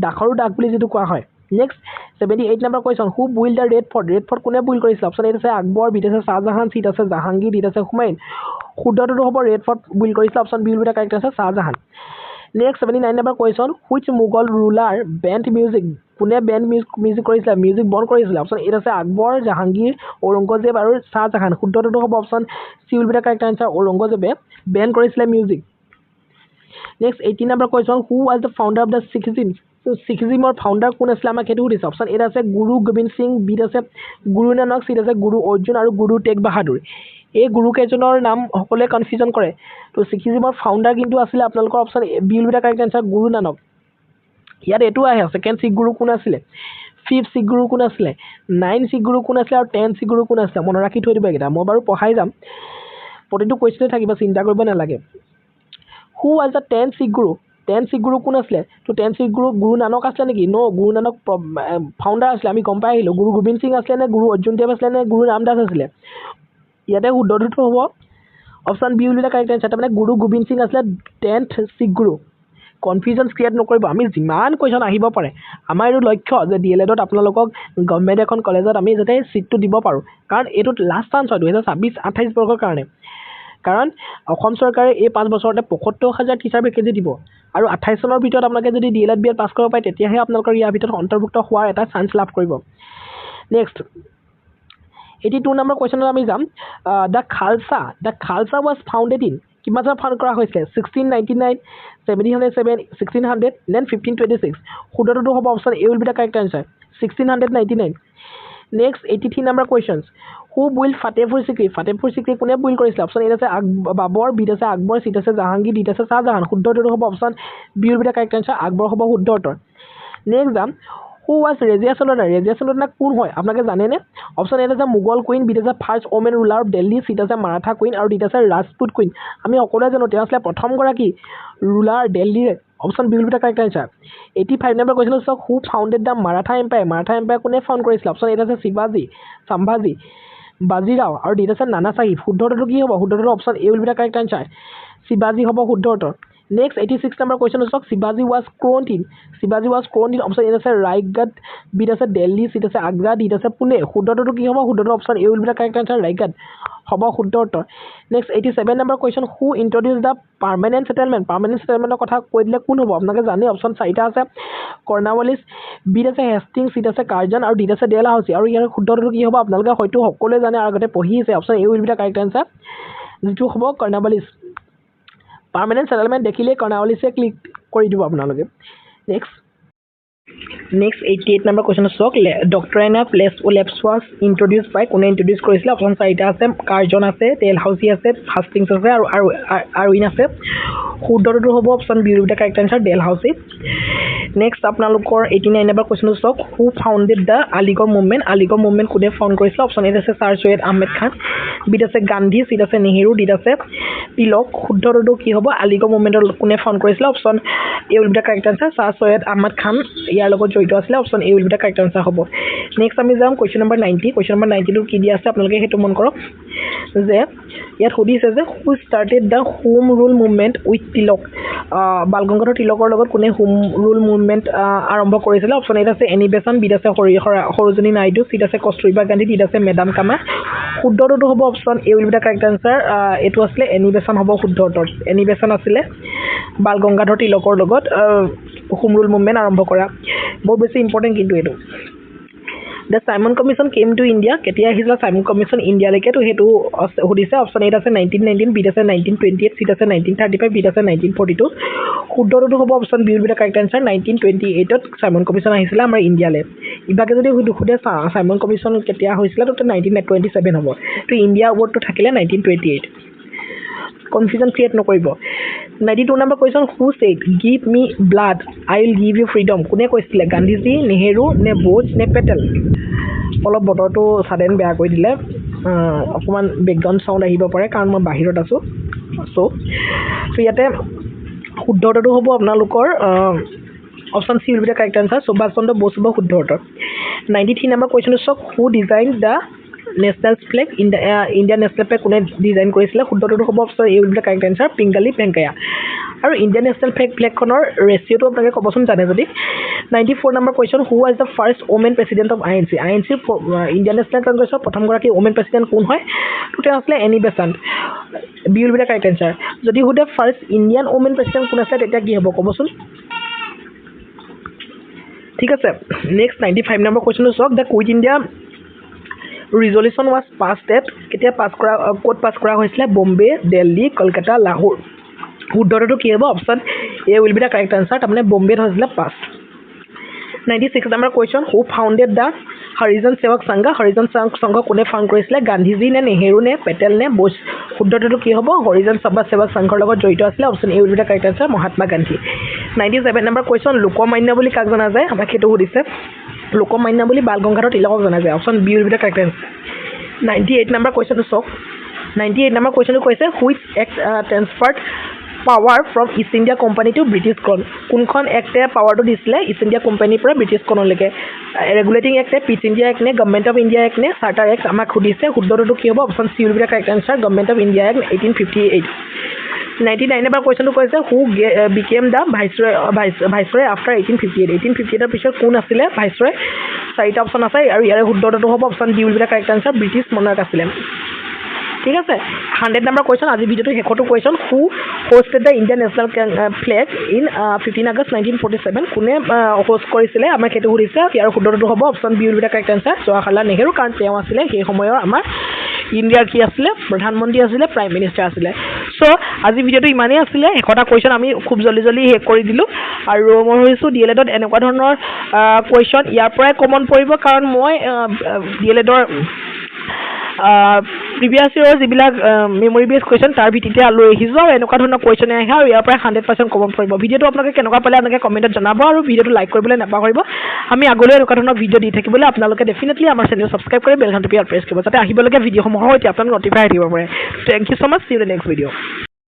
A: দাসৰো দাগ বুলি যিটো কোৱা হয় next 78 number question who build the red fort কোনে বুইল্ড কৰিছিলে অপশ্যন এত আছে আকবৰ বিত আছে শ্বাহজাহান চিত আছে জাহাংগীৰ ডিত আছে হুমায়ুন শুদ্ধটো হ'ব ৰেড ফৰ্ট বুইল্ড কৰিছিলে option B will be the correct answer Shahjahan next 79 number question which Mughal ruler banned music কোনে বেণ্ড মিউজিক কৰিছিলে মিউজিক বন্ধ কৰিছিলে অপশ্যন এত আছে আকবৰ জাহাংগীৰ ঔৰংগজেব আৰু শ্বাহজাহান শুদ্ধটো হ'ব option C will be the correct answer ঔৰংগজেবে বেণ্ড কৰিছিলে music next 80 number question who was the founder of the শিখিজিমৰ ফাউণ্ডাৰ কোন আছিলে আমাক সেইটো সুধিছে অপশ্যন এত আছে গুৰু গোবিন্দ সিং বিত আছে গুৰু নানক চিত আছে গুৰু অৰ্জুন আৰু গুৰু টেগ বাহাদুৰ এই গুৰুকেইজনৰ নাম সকলোৱে কনফিউজন কৰে তো শিখিজিমৰ ফাউণ্ডাৰ কিন্তু আছিলে আপোনালোকৰ option B will be the correct answer Guru Nanak ইয়াত এইটো আহে ছেকেণ্ড শিখ গুৰু কোন আছিলে 5th শিখ গুৰু কোন আছিলে 9 শিখ গুৰু কোন আছিলে আৰু 10 শিখ গুৰু কোন আছিলে মনত ৰাখি থৈ দিব এইকেইটা মই বাৰু পঢ়াই যাম প্ৰতিটো কোৱেশ্চনে থাকিব চিন্তা কৰিব নালাগে হু was the 10th Sikh Guru 10th Sikh গুৰু কোন আছিলে তো 10th শিখ গুৰু গুৰু নানক আছিলে নেকি নো গুৰু নানক ফাউণ্ডাৰ আছিলে আমি গম পাই আহিলোঁ গুৰু গোবিন্দ সিং আছিলে নে গুৰু অৰ্জুন দেৱ আছিলে নে গুৰু ৰামদাস আছিলে ইয়াতে শুদ্ধটো হ'ব অপশ্যন বি উলিলে কাৰেক্ট আনসাৰ তাৰমানে গুৰু গোবিন্দ সিং আছিলে 10th শিখ গুৰু কনফিউজন ক্ৰিয়েট নকৰিব আমি যিমান কুৱেশ্যন আহিব পাৰে আমাৰ এইটো লক্ষ্য যে DLEDত আপোনালোকক গভৰ্ণমেণ্ট এখন কলেজত আমি যাতে চিটটো দিব পাৰোঁ কাৰণ এইটো লাষ্ট চান্স হয় 2026-28 বৰ্ষৰ কাৰণে কাৰণ অসম চৰকাৰে এই 5 বছৰতে ৭৫,000 টিচাৰ ভেকেঞ্চি দিব আৰু 28 চনৰ ভিতৰত আপোনালোকে যদি DLED BED পাছ কৰিব পাৰে তেতিয়াহে আপোনালোকৰ ইয়াৰ ভিতৰত অন্তৰ্ভুক্ত হোৱাৰ এটা চান্স লাভ কৰিব নেক্সট 82 নম্বৰ কুৱেশ্যনত আমি যাম the Khalsa was founded in কিমান চনত ফাউণ্ড কৰা হৈছিলে 1699 1707 1600 দেন 1526 শুদ্ধটো হ'ব option A will be the correct answer 1699 next 83 number questions who build Fatehpur Sikri কোনে বুইল্ড কৰিছিলে অপশ্যন এ আছে বাবৰ বিত আছে আকবৰ চিত আছে জাহাংগীৰ ডিত আছে শাহজাহান শুদ্ধটো হ'ব option B will be the correct answer Akbar হ'ব শুদ্ধ উত্তৰ নেক্সট যাম হু ৱাজ ৰেজিয়া চলোনা কোন হয় আপোনালোকে জানেনে অপশ্যন এ আছে মোগল কুইন বিত আছে first woman ruler of Delhi চিট আছে মাৰাঠা কুইন আৰু ডিত আছে ৰাজপুত কুইন আমি সকলোৱে জানো তেওঁ আছিলে প্ৰথমগৰাকী ৰুলাৰ দিল্লীৰ option B will be the correct answer 85 number question চাওক who founded the Maratha empire কোনে ফাউণ্ড কৰিছিলে অপশ্যন এ আছে শিৱাজী সম্ভাজী বাজিৰাও আৰু ডিত আছে নানা চাহিব শুদ্ধটো কি হ'ব শুদ্ধটো option A will be the correct answer শিৱাজী হ'ব শুদ্ধ উত্তৰ নেক্সট 86 নম্বৰ কুৱেশ্যন চাওক শিৱাজী ৱাজ ক্ৰ'ণ্ড ইন অপশ্যন এ আছে ৰায়গড় বিত আছে দিল্লী চিট আছে আগ্ৰা ডিত আছে পুনে শুদ্ধটো কি হ'ব শুদ্ধটো option A will be the correct answer Raigad হ'ব শুদ্ধ উত্তৰ next 87 number question who introduce the permanent ছেটেলমেণ্টৰ কথা কৈ দিলে কোন হ'ব আপোনালোকে জানে অপশ্যন 4টা আছে কৰ্ণৱালিছ বিত আছে হেষ্টিং চিট আছে কাৰ্জন আৰু ডিত আছে ডেলহাউচি আৰু ইয়াৰ শুদ্ধটো কি হ'ব আপোনালোকে হয়তো সকলোৱে জানে আৰু আগতে পঢ়ি আছে option A will be the correct answer যিটো হ'ব কৰ্ণৱালিছ পাৰ্মানেণ্ট ছেটেলমেণ্ট দেখিলে কৰ্ণৱালিছে ক্লিক কৰি দিব আপোনালোকে নেক্সট 88 নম্বৰ কুৱেশ্যন চাওক ডক্ট্ৰাইন অফ লেপছ ৱাজ ইন্ট্ৰডিউচ বাই কোনে ইন্ট্ৰডিউচ কৰিছিলে অপশ্যন 4টা আছে কাৰ্জন আছে ডেলহাউচি আছে হাষ্টিংছ আছে আৰু আৰউইন আছে শুদ্ধটো হ'ব option B will be the correct answer Dalhousie next আপোনালোকৰ 89 নম্বৰ কুৱেশ্যন চাওক who founded the Aligarh movement কোনে ফাউণ্ড কৰিছিলে অপশ্যন এ আছে ছাৰ সৈয়দ আহমেদ খান বিত আছে গান্ধী চিট আছে নেহেৰু ডিত আছে তিলক শুদ্ধটো কি হ'ব আলিগড় মুভমেণ্টৰ কোনে ফাউণ্ড কৰিছিলে option A will be the correct answer sir Syed Ahmed Khan ইয়াৰ লগত জড়িত আছিলে option A will be the correct answer হ'ব নেক্সট আমি যাম কুৱেশ্যন নম্বৰ 90 কি দিয়া আছে আপোনালোকে সেইটো মন কৰক যে ইয়াত সুধিছে যে who started the home rule movement with Tilak Bal Gangadhar তিলকৰ লগত কোনে হোম ৰুল মুভমেণ্ট আৰম্ভ কৰিছিলে অপশ্যন এ আছে এনি বেছাণ্ট বিত আছে সৰোজিনী নাইডু চিট আছে কস্তুৰবা গান্ধী ডিত আছে মেডাম কামা শুদ্ধটো হ'ব option A will be the correct answer এইটো আছিলে এনি বেছাণ্ট হ'ব শুদ্ধ উত্তৰ এনি বেছাণ্ট আছিলে বাল গংগাধৰ তিলকৰ লগত হোম ৰুল মুভমেণ্ট আৰম্ভ কৰা বহুত বেছি ইম্পৰ্টেণ্ট কিন্তু এইটো the Simon commission came to India কেতিয়া আহিছিলে চাইমন কমিশ্যন ইণ্ডিয়ালৈকে তো সেইটো সুধিছে অপশ্যন এ আছে 1919 বিত আছে 1928 চিট আছে 1935 বিত আছে 1942 শুদ্ধটো হ'ব option B will be the correct answer 1928ত চাইমন কমিশ্যন আহিছিলে আমাৰ ইণ্ডিয়ালৈ ইভাগে যদি সোধে চাইমন কমিশ্যন কেতিয়া হৈছিলে তো 1927 হ'ব তো ইণ্ডিয়া ৱৰ্ডটো থাকিলে 1928 কনফিউজন ক্ৰিয়েট নকৰিব 92 number question who said give me blood I will give you freedom কোনে কৈছিলে গান্ধীজী নেহেৰু নে বোছ নে পেটেল অলপ বতৰটো ছাডেন বেয়া কৰি দিলে অকণমান বেকগ্ৰাউণ্ড চাউণ্ড আহিব পাৰে কাৰণ মই বাহিৰত আছোঁ চ' ইয়াতে শুদ্ধটো হ'ব আপোনালোকৰ option C will be the correct answer Subhash Chandra Bose হ'ব শুদ্ধ উত্তৰ 93 নম্বৰ কুৱেশ্যন চাওক who design the national flag Indian national flag কোনে ডিজাইন কৰিছিলে শুদ্ধটো হ'ব option A will be the correct answer Pingali Venkayya আৰু ইণ্ডিয়ান নেশ্যনেল ফ্লেগখনৰ ৰেচিঅ'টো আপোনালোকে ক'বচোন জানে যদি 94 number question who was the first woman president of INC Indian National কংগ্ৰেছৰ প্ৰথমগৰাকী ওমেন প্ৰেচিডেণ্ট কোন হয় তো তেওঁ আছিলে Annie Besant B will be the correct answer যদি সোধে ফাৰ্ষ্ট ইণ্ডিয়ান ওমেন প্ৰেচিডেণ্ট কোন আছিলে তেতিয়া কি হ'ব ক'বচোন ঠিক আছে নেক্সট 95 নম্বৰ কুৱেশ্যনটো চাওক the Quit India resolution was passed at কেতিয়া ক'ত পাছ কৰা হৈছিলে বম্বে দিল্লী কলকাতা লাহোৰ শুদ্ধটো কি হ'ব option A will be the correct answer তাৰমানে বম্বেত হৈছিলে পাছ 96 number question who founded the Harijan সেৱক সংঘ কোনে ফাউণ্ড কৰিছিলে গান্ধীজী নে নেহেৰু নে পেটেল নে বোছ শুদ্ধটো কি হ'ব হৰিজন সেৱক সংঘৰ লগত জড়িত আছিলে option A will be the correct answer Mahatma Gandhi 97 number question Lokmanya বুলি কাক জনা যায় আমাক সেইটো সুধিছে লোকমান্য বুলি বাল গংগাধৰ তিলকক জনা যায় option B will be the correct answer 98 number কুৱেশ্যনটো চাওক 98 নম্বৰ কুৱেশ্যনটো কৈছে which act transferred power from East India company to British crown কোনখন এক্টে পাৱাৰটো দিছিলে ইষ্ট ইণ্ডিয়া কোম্পানীৰ পৰা ব্ৰিটিছ ক্ৰাউনলৈকে ৰেগুলেটিং এক্টে পিটছ ইণ্ডিয়া এক্ট নে গভৰ্ণমেণ্ট অফ ইণ্ডিয়া এক্ট নে চাৰ্টাৰ এক্ট আমাক সুধিছে শুদ্ধটো কি হ'ব option C will be the correct answer government of India act 1858 99 number কুৱেশ্যনটো কৈছে who became the viceroy after 1858 1858 পিছত কোন আছিলে ভাইচৰয় চাৰিটা অপশ্যন আছে আৰু ইয়াৰে শুদ্ধটো হ'ব option D will be the correct answer British monarch আছিলে ঠিক আছে 100 নম্বৰ কুৱেশ্যন আজি ভিডিঅ'টো শেষৰটো question who hosted the Indian national flag in 15 August 1947 কোনে হোষ্ট কৰিছিলে আমাক সেইটো সুধিছে ইয়াৰ শুদ্ধটো হ'ব option B will be the correct answer Jawaharlal Nehru কাৰণ তেওঁ আছিলে সেই সময়ৰ আমাৰ ইণ্ডিয়াৰ কি আছিলে প্ৰধানমন্ত্ৰী আছিলে প্ৰাইম মিনিষ্টাৰ আছিলে চ' আজি ভিডিঅ'টো ইমানেই আছিলে এশটা কুৱেশ্যন আমি খুব জল্দি শেষ কৰি দিলোঁ আৰু মই ভাবিছোঁ DLEDত এনেকুৱা ধৰণৰ কুৱেশ্যন ইয়াৰ পৰাই কমন পৰিব কাৰণ মই DLEDৰ প্ৰিভিয়াছ ইয়েৰৰ যিবিলাক মেমৰি বেছ কুৱেশ্যন তাৰ ভিত্তিতে লৈ আহিছোঁ আৰু এনেকুৱা ধৰণৰ কুৱেশ্যনে আহে আৰু ইয়াৰ পৰাই 100% কমন পৰিব ভিডিঅ'টো আপোনালোকে কেনেকুৱা পালে আপোনালোকে কমেণ্টত জনাব আৰু ভিডিঅ'টো লাইক কৰিবলৈ নাপাহৰিব আমি আগলৈ এনেকুৱা ধৰণৰ ভিডিঅ' দি থাকিবলৈ আপোনালোকে ডেফিনেটলি আমাৰ চেনেল ছাবস্ক্ৰাইব কৰি বেল ঘণ্টাটো প্ৰেছ কৰিব যাতে আহিবলগীয়া ভিডিঅ'সমূহৰ সৈতে আপোনালোক নটিফাই থাকিব পাৰে thank you so much see you in the next video'